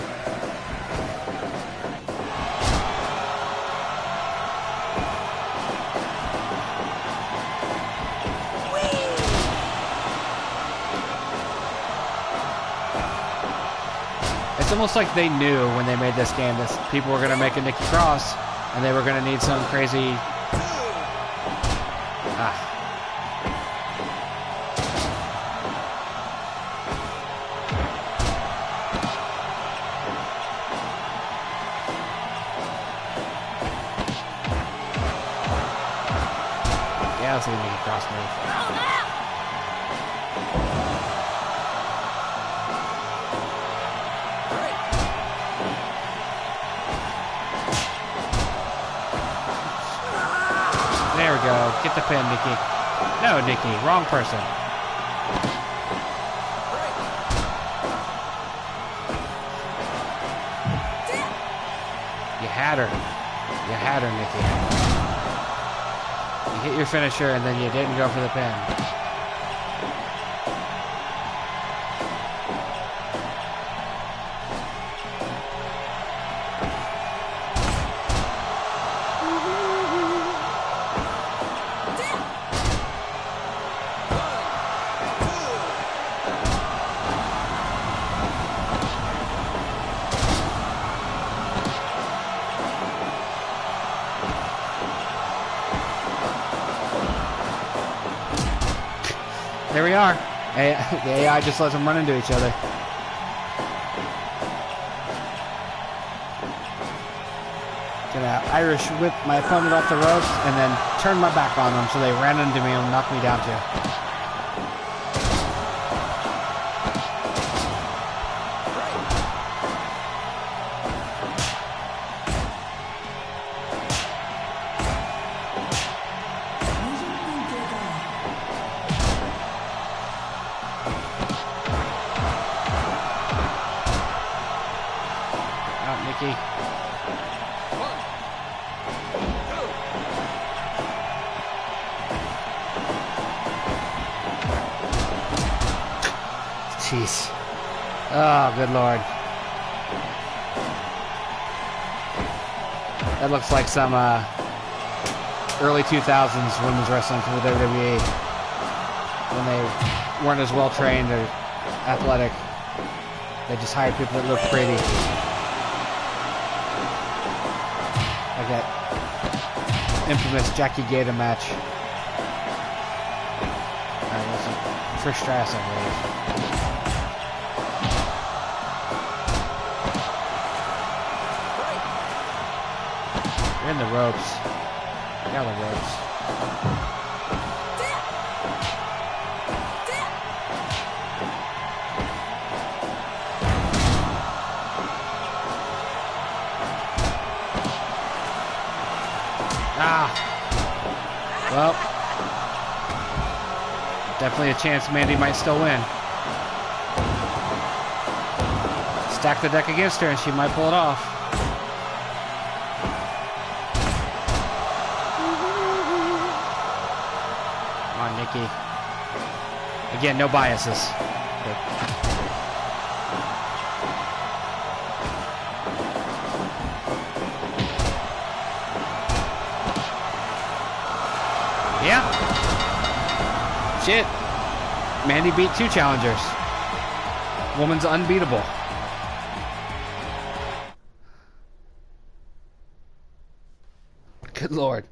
It's almost like they knew when they made this game that people were going to make a Nikki Cross, and they were going to need some crazy... Yeah, let's see a Nikki Cross move. There we go. Get the pin, Nikki. No, Nikki. Wrong person. You had her. You had her, Nikki. You hit your finisher and then you didn't go for the pin. There we are. The AI just lets them run into each other. Gonna Irish whip my opponent off the ropes and then turn my back on them so they ran into me and knocked me down too. Jeez. Oh, good lord. That looks like some early 2000s women's wrestling from the WWE. When they weren't as well trained or athletic. They just hired people that look pretty. Like that infamous Jackie Gator match. Alright, this is Trish Stratus, I believe. in the ropes. Yeah, the ropes. Well, definitely a chance Mandy might still win. Stack the deck against her and she might pull it off. Come on, Nikki. Again, no biases. Yeah. Shit. Mandy beat 2 challengers. Woman's unbeatable. Good Lord.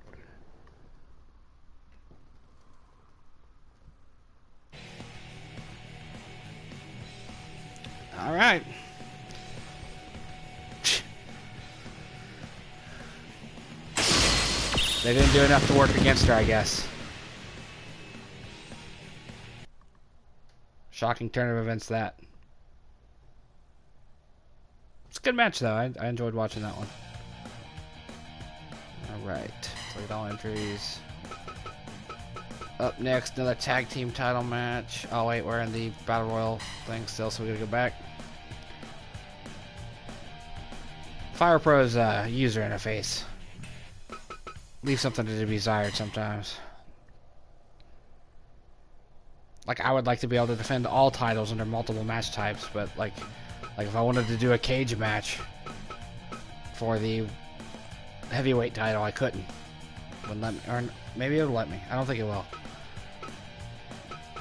All right. They didn't do enough to work against her, I guess. Shocking turn of events, that. It's a good match, though. I enjoyed watching that one. Alright. Select all entries. Up next, another tag team title match. Oh, wait, we're in the Battle Royal thing still, so we gotta go back. Fire Pro's user interface. Leave something to be desired sometimes. Like, I would like to be able to defend all titles under multiple match types, but like if I wanted to do a cage match for the heavyweight title, I couldn't. Wouldn't let me, or maybe it would let me. I don't think it will.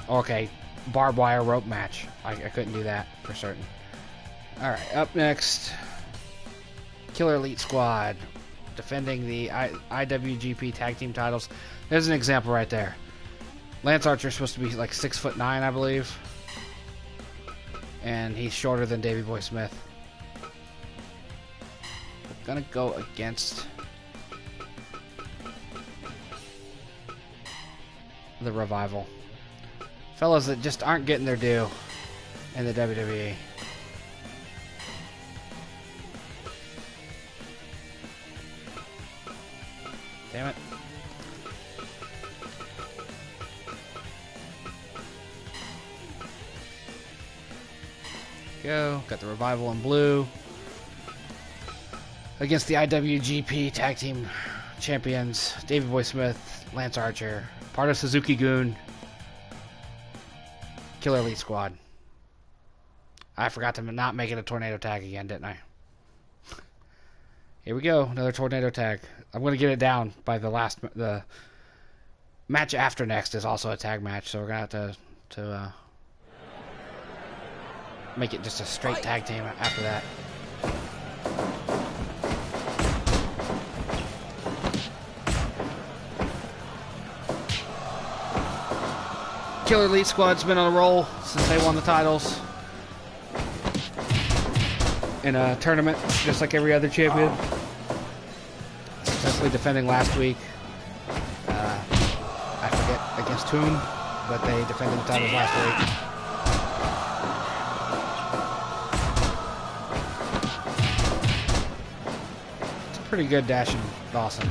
Okay, barbed wire rope match. I couldn't do that for certain. All right, up next, Killer Elite Squad. Defending the IWGP tag team titles. There's an example right there. Lance Archer's supposed to be like 6'9", I believe, and he's shorter than Davey Boy Smith. We're gonna go against the Revival, fellas that just aren't getting their due in the WWE. Damn it. Go. Got the Revival in blue. Against the IWGP Tag Team Champions, Davey Boy Smith, Lance Archer, part of Suzuki Goon, Killer Elite Squad. I forgot to not make it a tornado tag again, didn't I? Here we go, another tornado tag. I'm going to get it down by the match after next is also a tag match, so we're going to have to make it just a straight tag team after that. Killer Elite Squad's been on a roll since they won the titles in a tournament, just like every other champion. Successfully defending last week. I forget against whom, but they defended the titles last week. It's a pretty good dash and Dawson.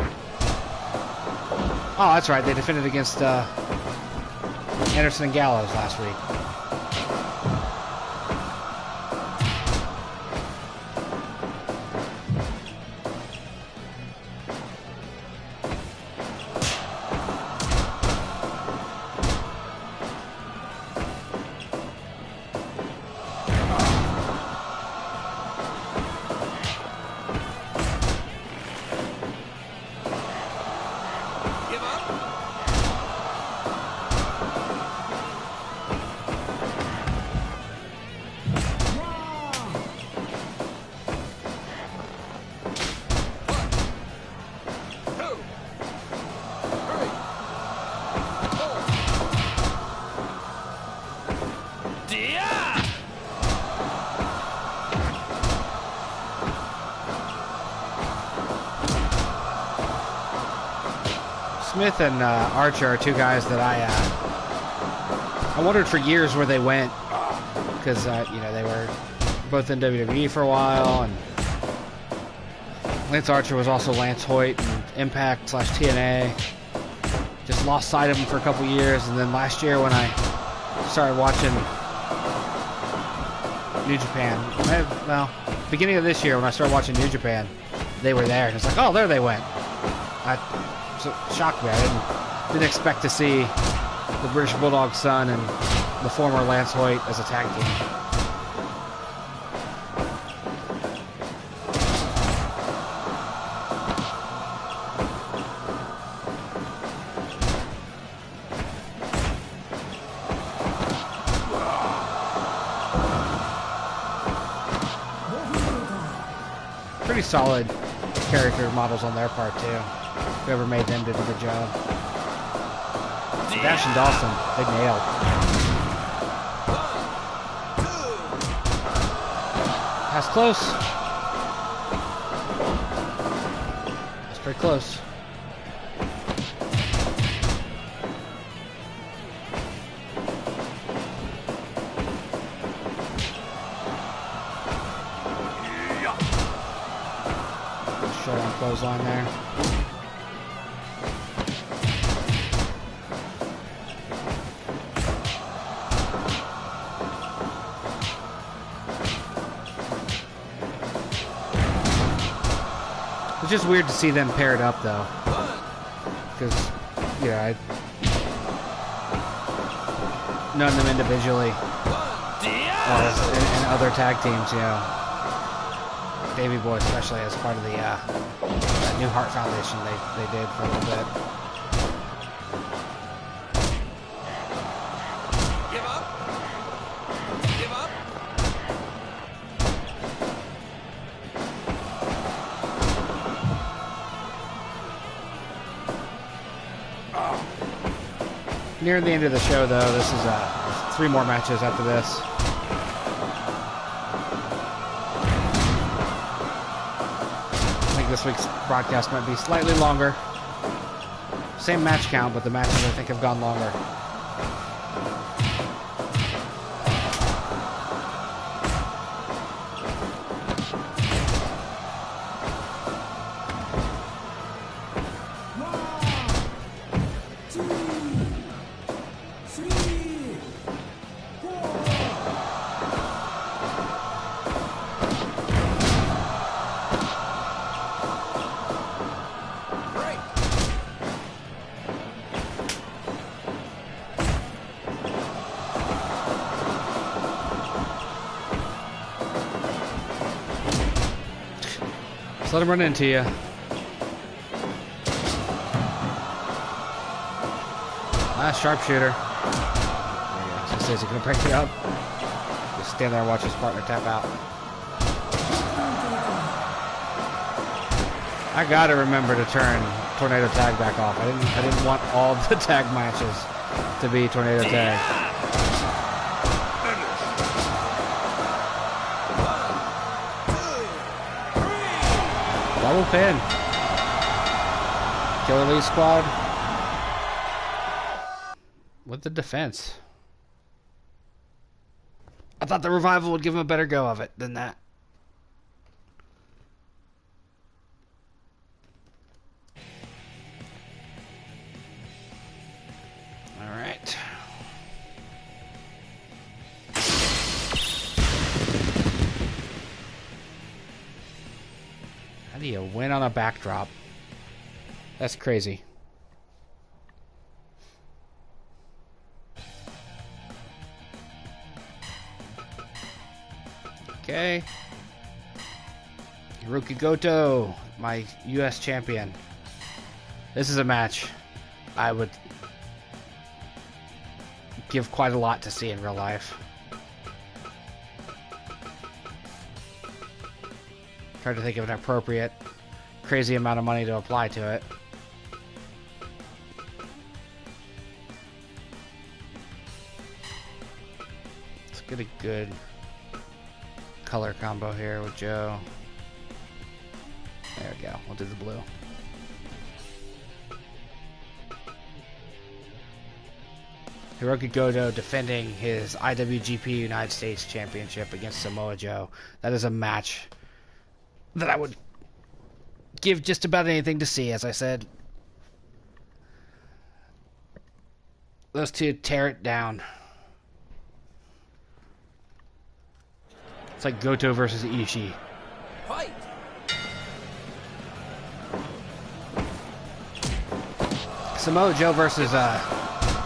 Oh, that's right. They defended against Anderson and Gallows last week. Smith and Archer are two guys that I wondered for years where they went, because you know, they were both in WWE for a while, and Lance Archer was also Lance Hoyt and Impact / TNA. Just lost sight of him for a couple years, and then last year when I started watching New Japan, well, beginning of this year when I started watching New Japan, they were there, and it's like, oh, there they went. So shocked me. I didn't expect to see the British Bulldog's son and the former Lance Hoyt as a tag team. Pretty solid character models on their part too. Whoever made them did a good job. Dash and Dawson, they nailed. That's close. That's pretty close. Short on clothesline there. It's just weird to see them paired up, though, because, yeah, I've known them individually in other tag teams, you know. Davey Boy, especially as part of the that New Heart Foundation they did for a little bit. Give up. Give up. Near the end of the show, though, this is 3 more matches after this. I think this week's broadcast might be slightly longer. Same match count, but the matches I think have gone longer. Just let him run into you. Nice sharpshooter. There you go. So says he's gonna break it up. Just stand there and watch his partner tap out. I gotta remember to turn Tornado Tag back off. I didn't want all the tag matches to be Tornado Tag. Double pin. Killer Elite Squad with the defense. I thought the Revival would give him a better go of it than that. All right. How do you win on a backdrop? That's crazy. Okay. Hiroki Goto, my U.S. champion. This is a match I would give quite a lot to see in real life. Trying to think of an appropriate, crazy amount of money to apply to it. Let's get a good color combo here with Joe. There we go. We'll do the blue. Hiroki Goto defending his IWGP United States Championship against Samoa Joe. That is a match that I would give just about anything to see, as I said. Those two tear it down. It's like Goto versus Ishii. Fight! Samoa Joe versus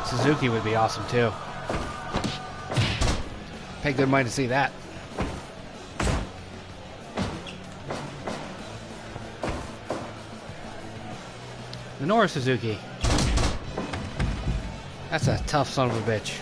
Suzuki would be awesome too. Pay good money to see that. Minoru Suzuki. That's a tough son of a bitch.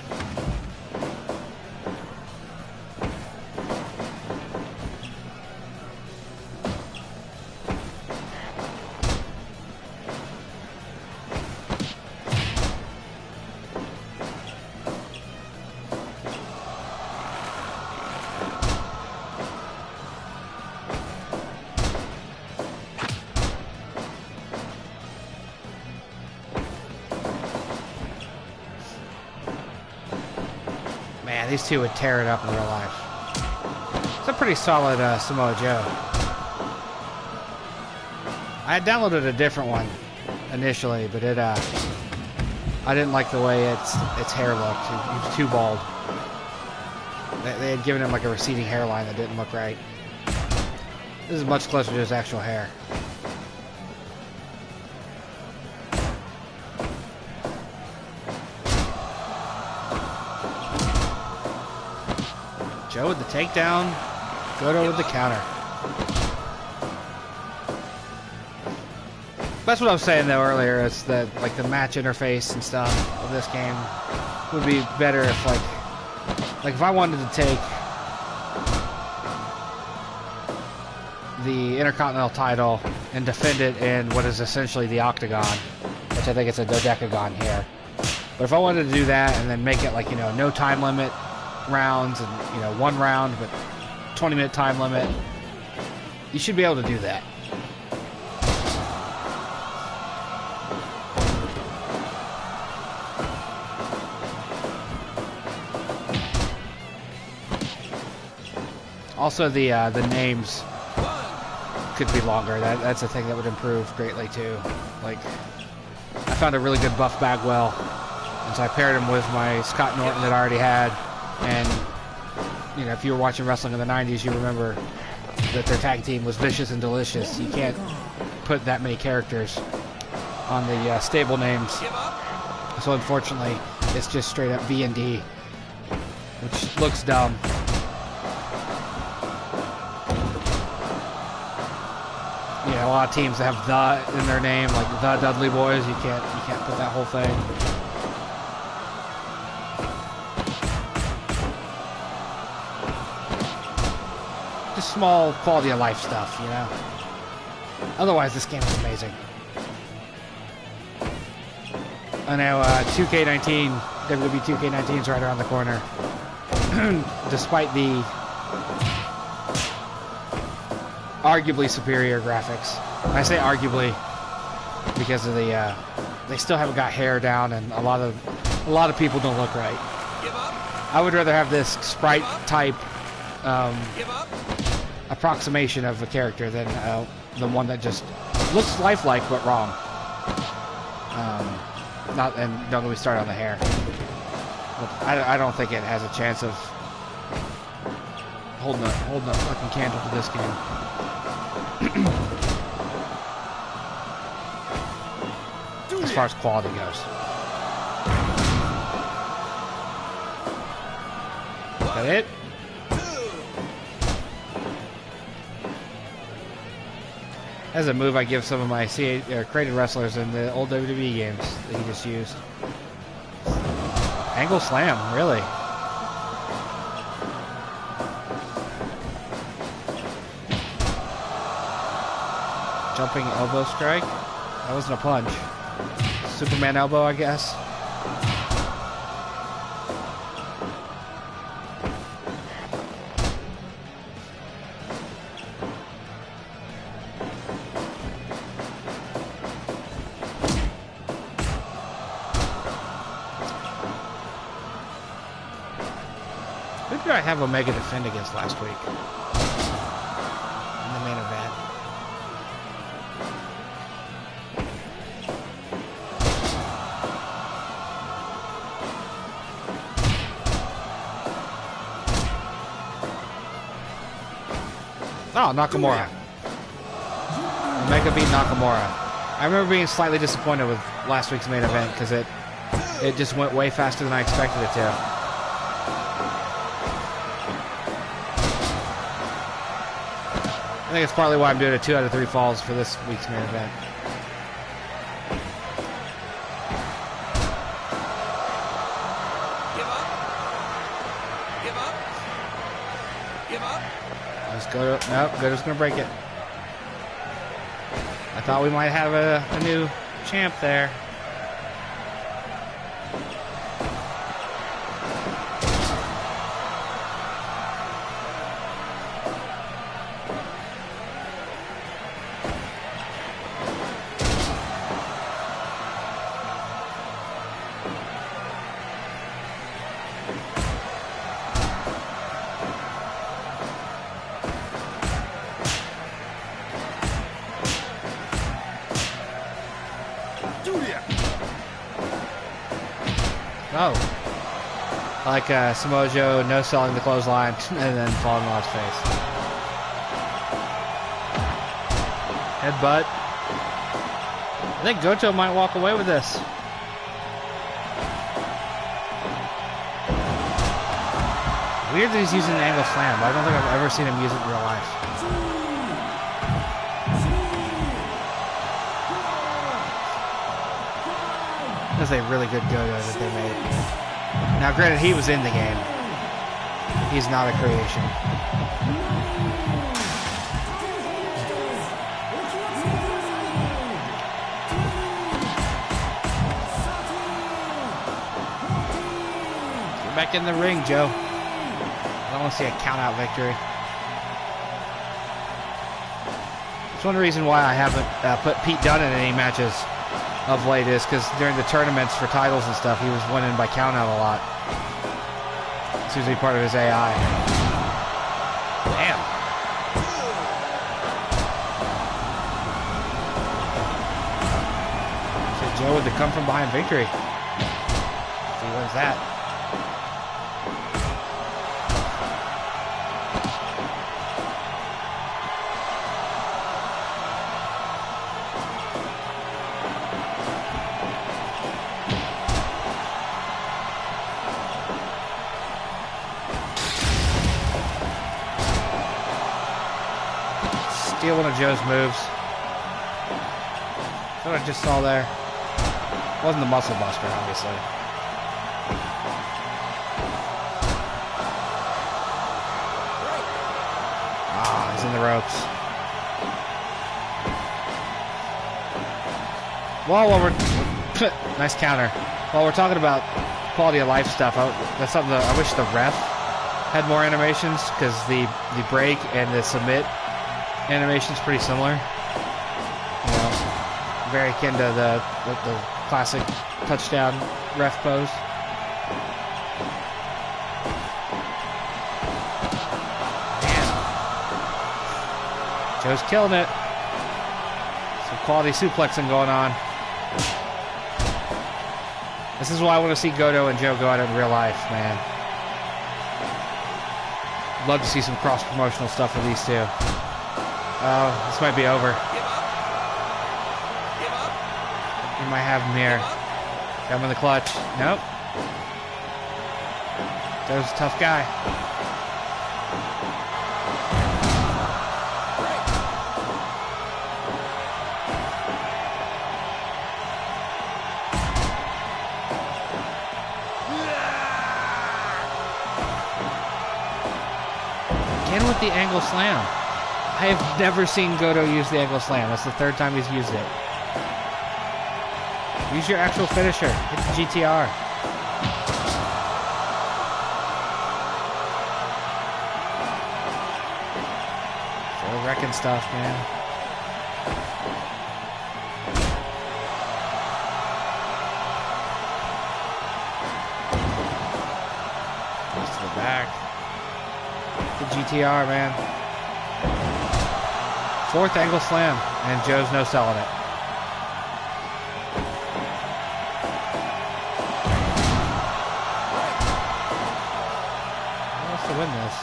These two would tear it up in real life. It's a pretty solid Samoa Joe. I had downloaded a different one initially, but it I didn't like the way its hair looked. It was too bald. They had given him like a receding hairline that didn't look right. This is much closer to his actual hair. Joe with the takedown, Goto with the counter. That's what I was saying though earlier, is that like the match interface and stuff of this game would be better if like if I wanted to take the Intercontinental title and defend it in what is essentially the Octagon, which I think it's a dodecagon here. But if I wanted to do that and then make it like, you know, no time limit rounds and, you know, one round but 20-minute time limit, you should be able to do that. Also, the names could be longer. That's a thing that would improve greatly too. Like, I found a really good Buff Bagwell, and so I paired him with my Scott Norton that I already had. And, you know, if you were watching wrestling in the 90s, you remember that their tag team was Vicious and Delicious. You can't put that many characters on the stable names. So unfortunately, it's just straight up V&D, which looks dumb. You know, a lot of teams that have "the" in their name, like the Dudley Boys. You can't put that whole thing. Small quality of life stuff, you know. Otherwise, this game is amazing. I know 2K19, WWE 2K19 is right around the corner. Despite the arguably superior graphics. I say arguably because of the they still haven't got hair down, and a lot of people don't look right. I would rather have this sprite type approximation of a character than the one that just looks lifelike but wrong. And don't get me started on the hair. But I don't think it has a chance of holding a fucking candle to this game. As far as quality goes. Is that it? As a move I give some of my created wrestlers in the old WWE games that he just used. Angle slam, really? Jumping elbow strike? That wasn't a punch. Superman elbow, I guess. Who did I have Omega defend against last week? In the main event. Oh, Nakamura. Omega beat Nakamura. I remember being slightly disappointed with last week's main event because it just went way faster than I expected it to. I think it's partly why I'm doing a 2 out of 3 falls for this week's main event. Give up. Give up. Give up. Let's go to, nope, Goto's gonna break it. I thought we might have a new champ there. Oh. Like Samoa Joe no-selling the clothesline and then falling on his face. Headbutt. I think Goto might walk away with this. Weird that he's using an angle slam, but I don't think I've ever seen him use it in real life. That's a really good Goto that they made. Now, granted, he was in the game. He's not a creation. Get back in the ring, Joe. I don't want to see a count-out victory. It's one reason why I haven't put Pete Dunne in any matches of late is because during the tournaments for titles and stuff, he was winning by count-out a lot. It's usually part of his AI. Damn. So Joe with the come-from-behind victory. If he wins that. Steal one of Joe's moves. That's what I just saw there. Wasn't the muscle buster, obviously. Ah, he's in the ropes. Well, while we're nice counter. While we're talking about quality of life stuff, that's something that I wish the ref had more animations, because the break and the submit animation's pretty similar. You know, very akin to the classic touchdown ref pose. Man. Joe's killing it. Some quality suplexing going on. This is why I want to see Goto and Joe go at it in real life, man. Love to see some cross-promotional stuff with these two. Oh, this might be over. He might have him here. Got him in the clutch. Nope. Joe's a tough guy. Again with the angle slam. I have never seen Goto use the angle slam. That's the third time he's used it. Use your actual finisher. Hit the GTR. Joe wrecking stuff, man. Goes to the back. The GTR, man. 4th angle slam, and Joe's no selling it. He wants to win this.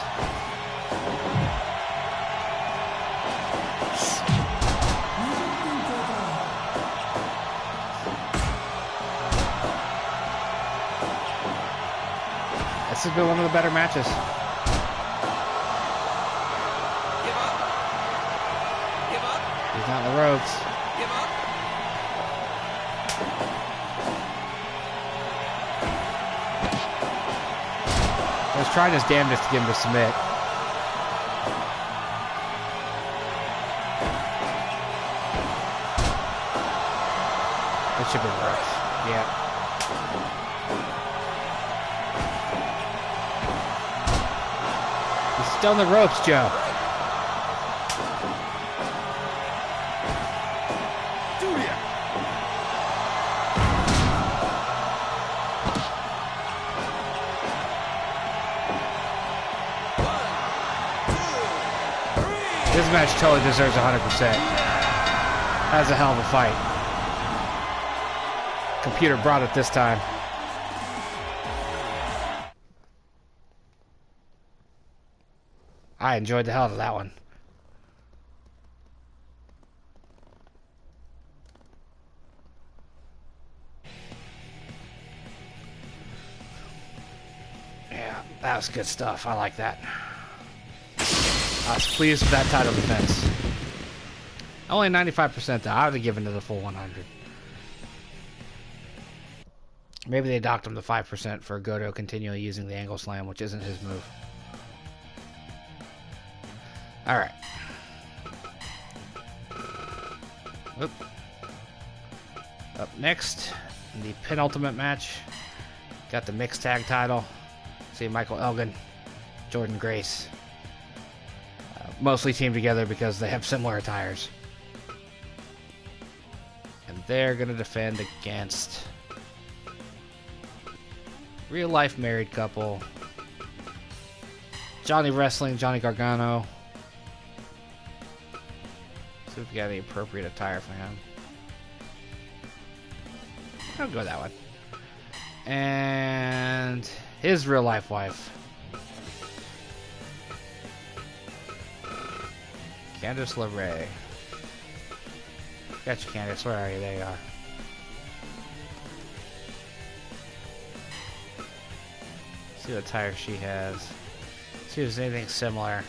This has been one of the better matches. He's not in the ropes. I was trying his damnedest to get him to submit. It should be worse. Yeah. He's still in the ropes, Joe. This match totally deserves 100%. That's a hell of a fight. Computer brought it this time. I enjoyed the hell out of that one. Yeah, that was good stuff. I like that. I was pleased with that title defense. Only 95% though. I would have given it a full 100. Maybe they docked him the 5% for Goto continually using the angle slam, which isn't his move. Alright. Up next, in the penultimate match, got the mixed tag title. See Michael Elgin, Jordan Grace. Mostly teamed together because they have similar attires. And they're going to defend against real life married couple Johnny Wrestling, Johnny Gargano. See if we got any appropriate attire for him. I'll go that one. And his real life wife, Candice LeRae. Gotcha, Candice. Where are you? There you are. See what attire she has. See if there's anything similar.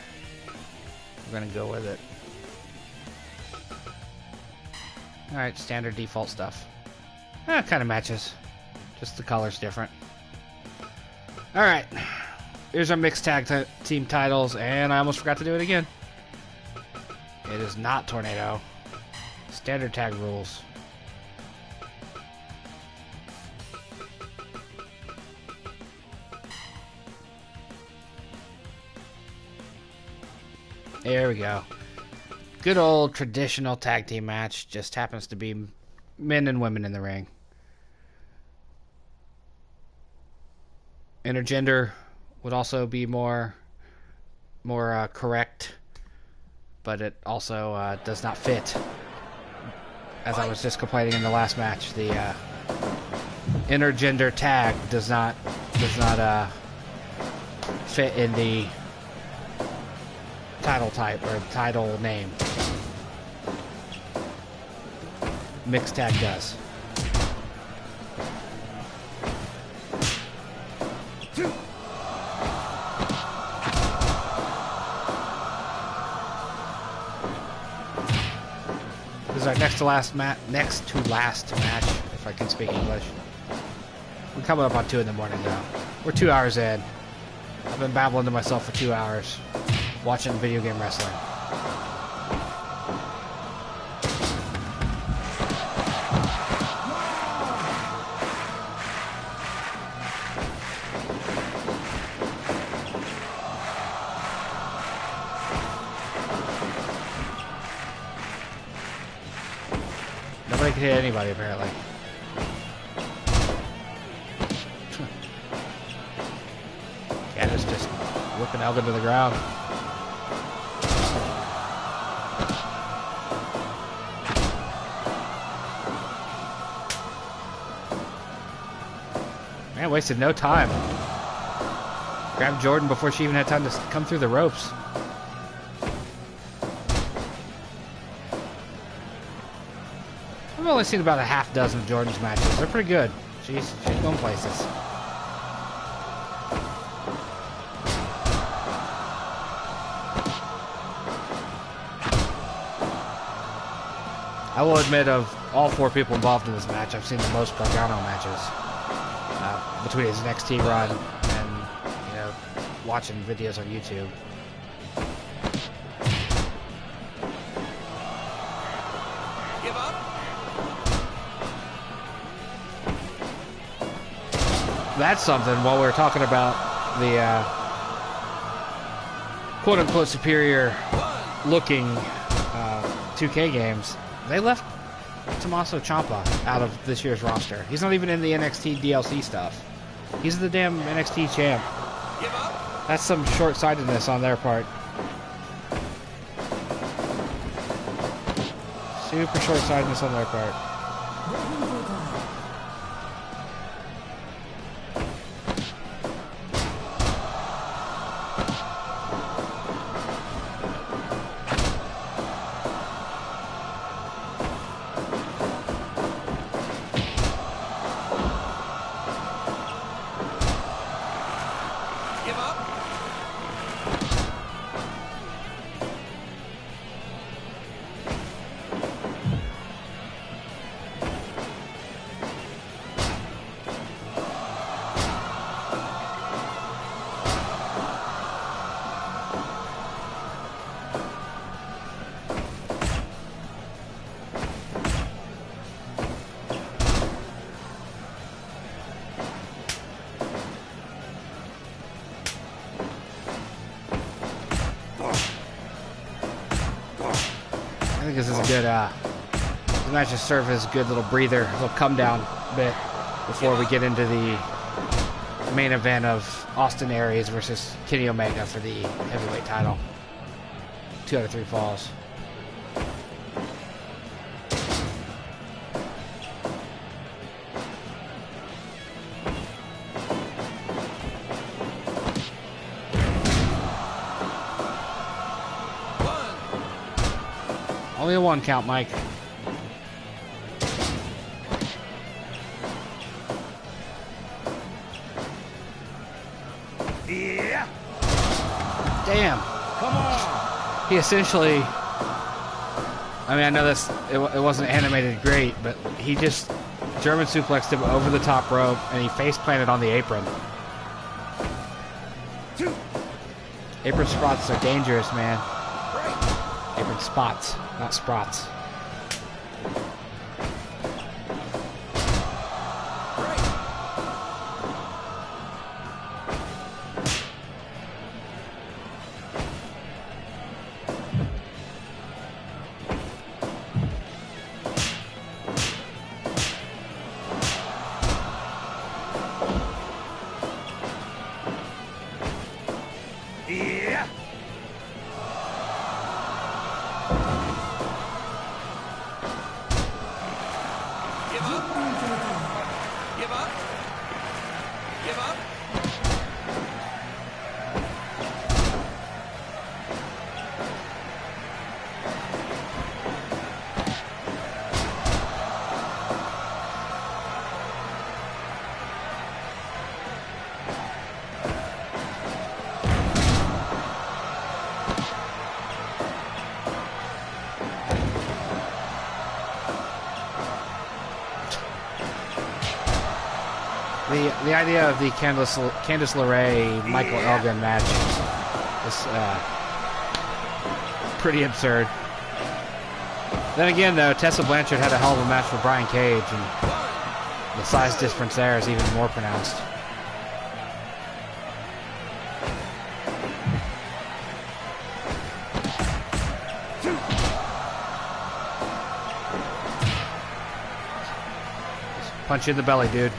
We're gonna go with it. Alright, standard default stuff. Kind of matches. Just the color's different. Alright. Here's our mixed tag team titles, and I almost forgot to do it again. It is not Tornado. Standard tag rules. There we go. Good old traditional tag team match. Just happens to be men and women in the ring. Intergender would also be more correct, but it also does not fit. As I was just complaining in the last match, the intergender tag does not fit in the title type or title name. Mixed tag does. This is our next to last match, if I can speak English. We're coming up on 2 in the morning now. We're 2 hours in. I've been babbling to myself for 2 hours, watching video game wrestling. Nobody can hit anybody, apparently. Candice just whipping Elgin to the ground. Man, wasted no time. Grabbed Jordan before she even had time to come through the ropes. I've only seen about a half dozen of Jordan's matches. They're pretty good. She's going places. I will admit, of all 4 people involved in this match, I've seen the most Gargano matches. Between his NXT run and, you know, watching videos on YouTube. Give up. That's something. While we're talking about the quote-unquote superior looking 2K games, they left Tommaso Ciampa out of this year's roster. He's not even in the NXT DLC stuff. He's the damn NXT champ. Give up. That's some short-sightedness on their part. Super short-sightedness on their part. I think this is a good, the match just serve as a good little breather, a little come down bit before we get into the main event of Austin Aries versus Kenny Omega for the heavyweight title. 2 out of 3 falls. Only a 1 count, Mike. Yeah. Damn. Come on. He essentially, I mean, I know this, it wasn't animated great, but he just German suplexed him over the top rope and he face planted on the apron. 2. Apron spots are dangerous, man. Right. Apron spots, not sprots. Yeah. Give up. Give up. Give up. The idea of the Candice LeRae Michael Elgin match is pretty absurd. Then again, though, Tessa Blanchard had a hell of a match with Brian Cage, and the size difference there is even more pronounced. Punch you in the belly, dude.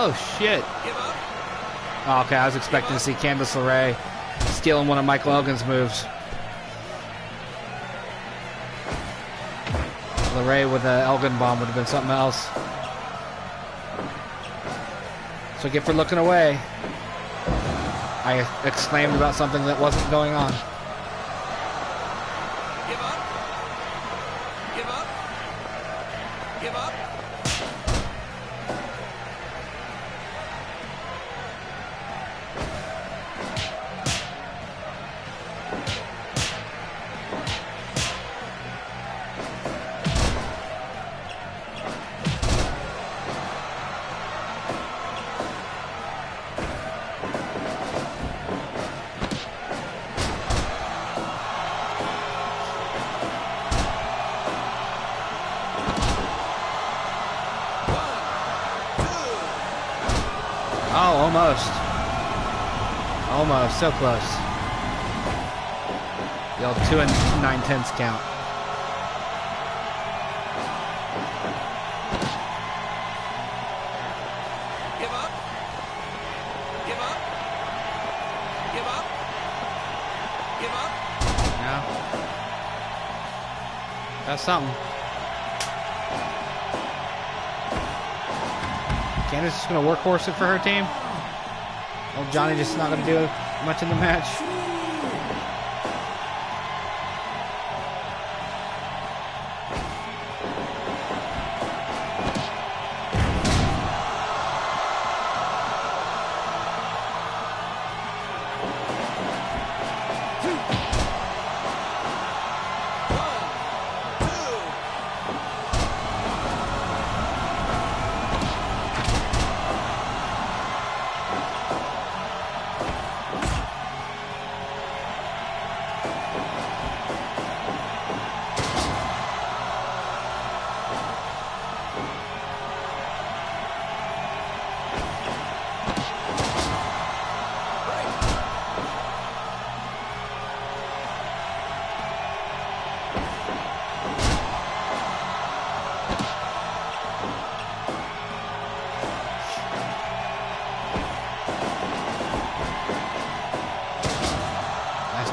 Oh, shit. Oh, okay, I was expecting to see Candice LeRae stealing one of Michael Elgin's moves. LeRae with the Elgin bomb would have been something else. So I get for looking away. I exclaimed about something that wasn't going on. Give up. Give up. Give up. Oh, almost. Almost, so close. The old 2 9/10 count. Give up. Give up. Give up. Give up. Yeah. That's something. Candice just going to workhorse it for her team. Old Johnny just not going to do much in the match.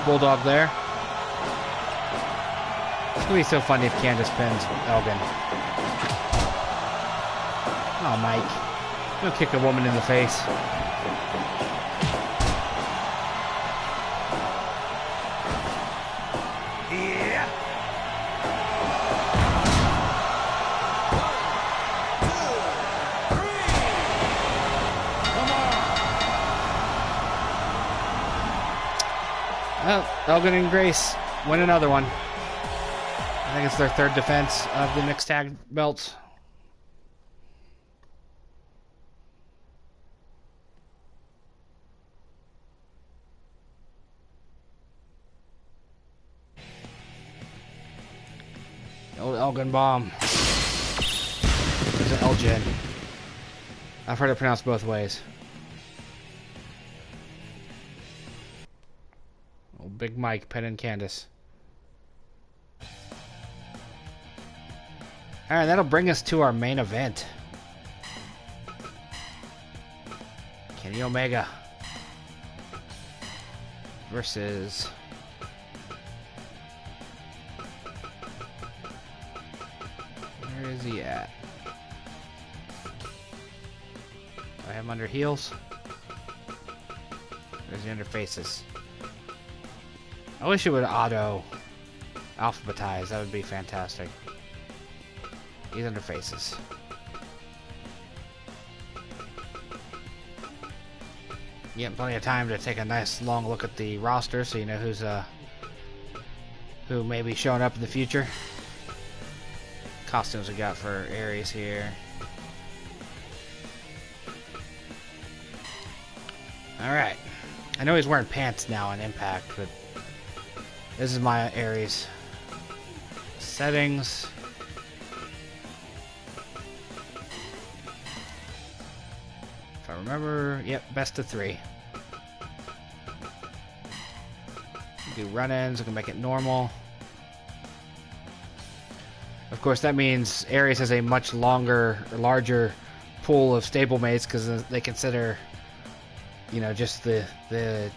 Bulldog there. It's gonna be so funny if Candice pins Elgin. Oh, Mike. Don't kick a woman in the face. Yeah. Well, Elgin and Grace win another one. I think it's their third defense of the mixed tag belts. The old Elgin bomb. There's an Elgin. I've heard it pronounced both ways. Big Mike, Penn and Candice. Alright, that'll bring us to our main event. Kenny Omega versus where is he at? I have him under heels. Where's he under faces? I wish it would auto alphabetize. That would be fantastic. He's under faces. You get plenty of time to take a nice long look at the roster so you know who's who may be showing up in the future. Costumes we got for Aries here. Alright. I know he's wearing pants now on Impact, but this is my Aries. Settings. If I remember, yep, best of 3. Do run-ins, we can make it normal. Of course, that means Aries has a much larger pool of stablemates because they consider, you know, just the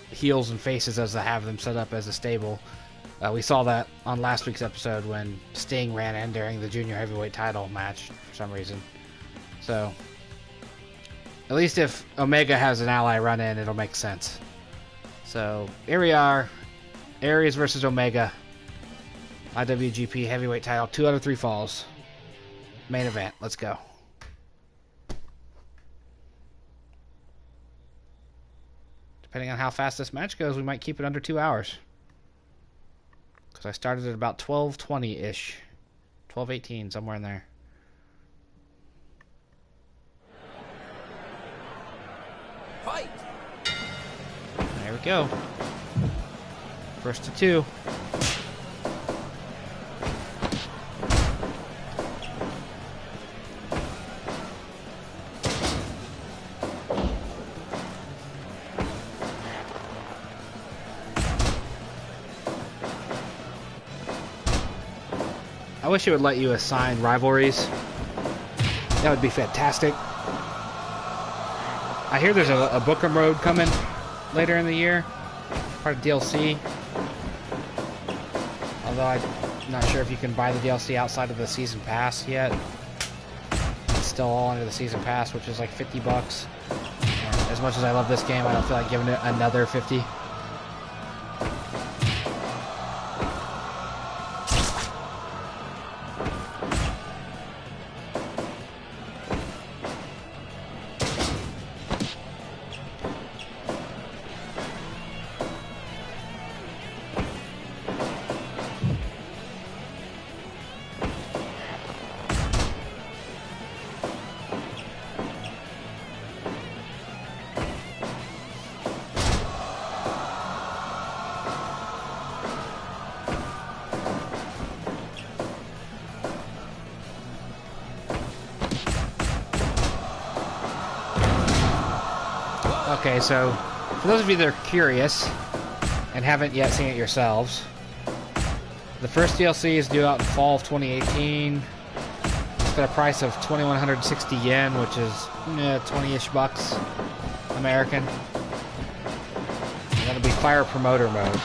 heels and faces as they have them set up as a stable. We saw that on last week's episode when Sting ran in during the junior heavyweight title match for some reason. So, at least if Omega has an ally run in, it'll make sense. So, here we are. Aries versus Omega. IWGP heavyweight title. 2 out of 3 falls. Main event. Let's go. Depending on how fast this match goes, we might keep it under 2 hours. Because I started at about 12:20-ish. 12:18, somewhere in there. Fight! There we go. First to 2. I wish it would let you assign rivalries. That would be fantastic. I hear there's a Booker mode coming later in the year, part of DLC. Although I'm not sure if you can buy the DLC outside of the season pass yet. It's still all under the season pass, which is like $50. And as much as I love this game, I don't feel like giving it another 50. Okay, so for those of you that are curious and haven't yet seen it yourselves, the first DLC is due out in fall of 2018. It's got a price of 2,160 yen, which is 20-ish bucks American. And that'll be Fire Promoter mode.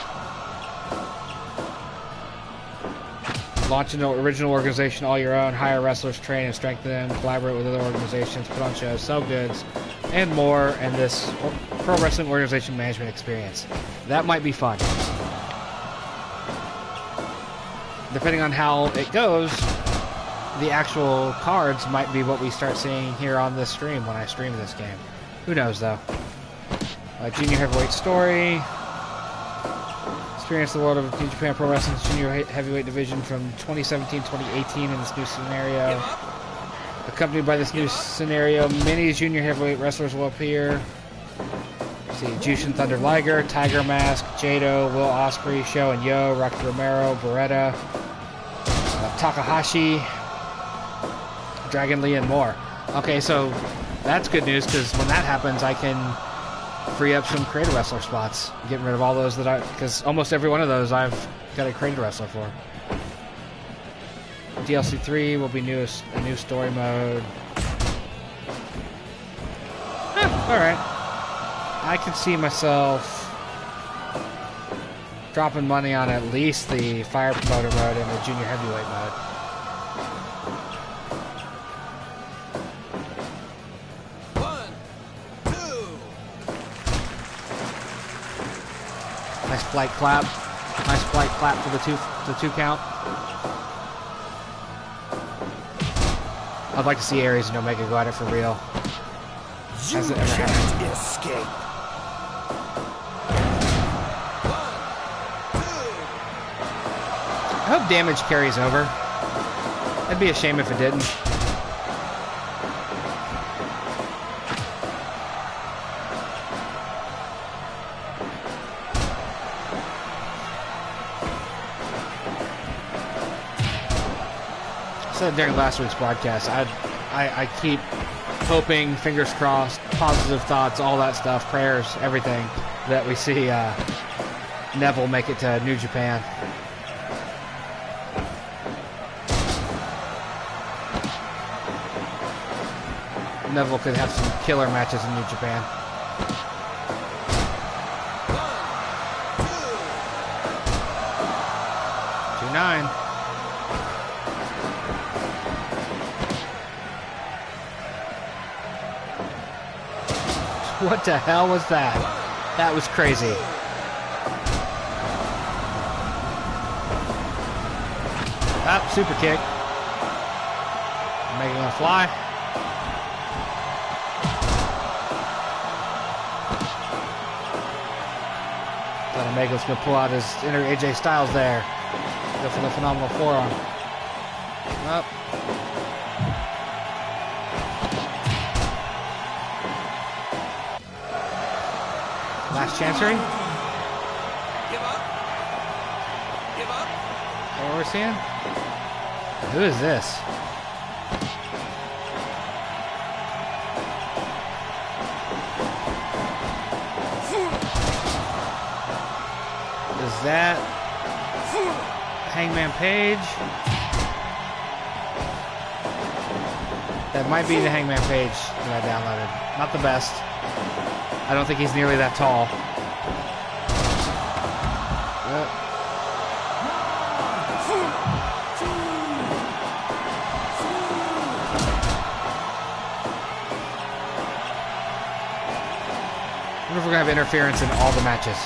Launch an original organization all your own, hire wrestlers, train and strengthen them, collaborate with other organizations, put on shows, sell goods, and more in this pro wrestling organization management experience. That might be fun. Depending on how it goes, the actual cards might be what we start seeing here on this stream when I stream this game. Who knows, though. Junior heavyweight story. Experience the world of New Japan Pro Wrestling's junior heavyweight division from 2017-2018 in this new scenario. Accompanied by this new scenario, many junior heavyweight wrestlers will appear. Let's see, Jushin Thunder Liger, Tiger Mask, Jado, Will Ospreay, Sho and Yo, Rocky Romero, Beretta, Takahashi, Dragon Lee, and more. Okay, so that's good news because when that happens, I can free up some creative wrestler spots, getting rid of all those that because almost every one of those I've got a creative wrestler for. DLC 3 will be a new story mode. Alright. I can see myself dropping money on at least the Fire Promoter mode and the Junior Heavyweight mode. Nice flight clap. Nice flight clap for the two count. I'd like to see Aries and Omega go at it for real. Has it ever happened? Escape. I hope Damage carries over. It'd be a shame if it didn't. I said during last week's broadcast, I keep hoping, fingers crossed, positive thoughts, all that stuff, prayers, everything, that we see Neville make it to New Japan. Neville could have some killer matches in New Japan. 2-9. What the hell was that? That was crazy. Up, super kick. Making a fly. Thought Omega's gonna pull out his inner AJ Styles there. Go for the phenomenal forearm. Up. Last chancery. Give up. Give up. Is that what we're seeing? Who is this? Is that Hangman Page? That might be the Hangman Page that I downloaded. Not the best. I don't think he's nearly that tall. Yep. I wonder if we're going to have interference in all the matches.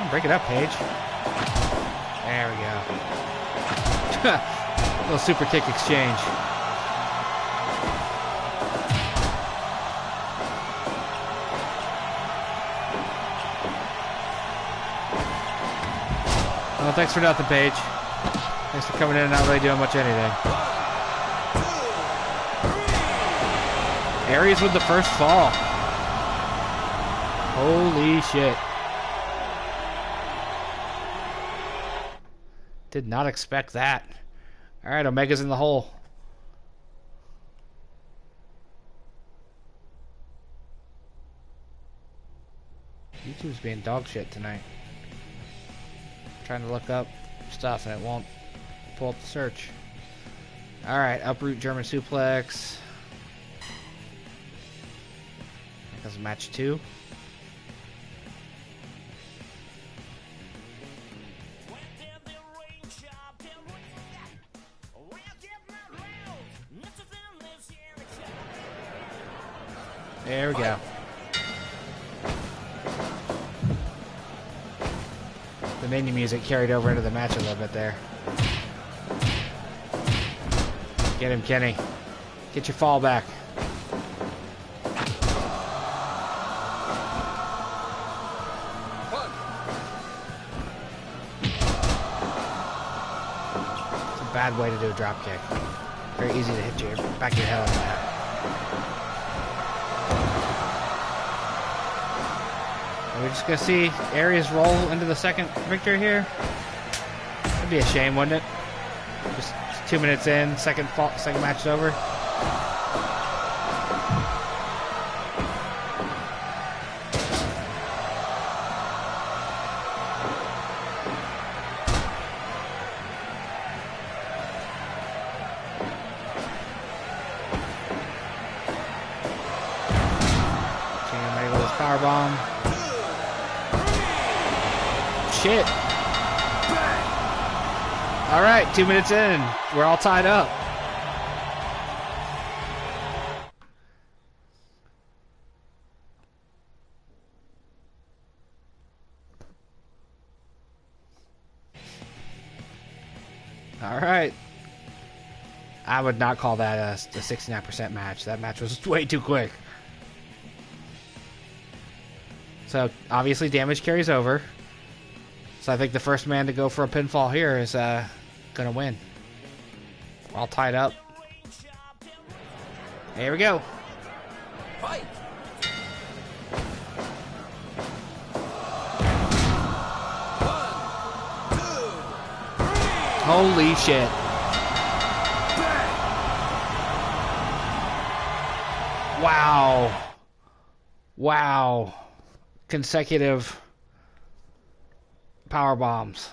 Break it up, Paige. There we go. Little super kick exchange. Well, thanks for nothing, Paige. Thanks for coming in and not really doing much of anything. Aries with the first fall. Holy shit. Did not expect that. Alright, Omega's in the hole. YouTube's being dog shit tonight. Trying to look up stuff and it won't pull up the search. Alright, uproot German suplex. That was match 2. There we go. The menu music carried over into the match a little bit there. Get him, Kenny. Get your fall back. It's a bad way to do a drop kick. Very easy to hit your back of your head on that. We're just gonna see Aries roll into the second victory here. That'd be a shame, wouldn't it? Just 2 minutes in, second match is over. Powerbomb. Shit. All right, 2 minutes in. We're all tied up. All right. I would not call that a 69% match. That match was way too quick. So, obviously, damage carries over. So, I think the first man to go for a pinfall here is going to win. We're all tied up. Here we go. Fight. Holy shit. Wow. Wow. Consecutive power bombs.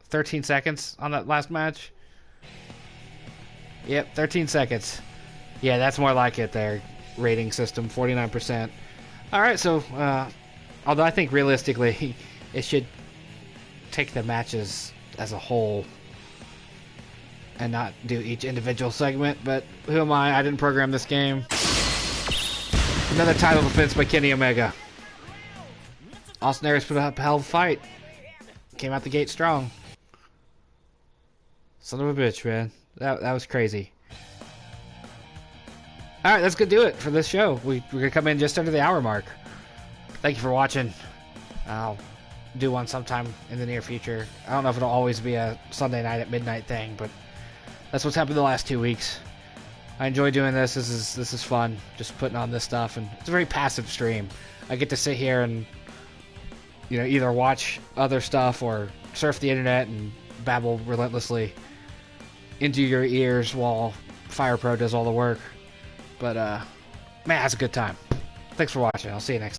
13 seconds on that last match. Yep, 13 seconds. Yeah, that's more like it there. Rating system, 49%. Alright, so, although I think realistically, it should take the matches as a whole and not do each individual segment, but who am I? I didn't program this game. Another title defense by Kenny Omega. Austin Aries put up a hell of a fight. Came out the gate strong. Son of a bitch, man. That was crazy. Alright, that's gonna do it for this show. We're gonna come in just under the hour mark. Thank you for watching. I'll do one sometime in the near future. I don't know if it'll always be a Sunday night at midnight thing, but that's what's happened the last 2 weeks. I enjoy doing this. This is fun. Just putting on this stuff, and it's a very passive stream. I get to sit here and either watch other stuff or surf the internet and babble relentlessly into your ears while Fire Pro does all the work. But man, it's a good time. Thanks for watching. I'll see you next time.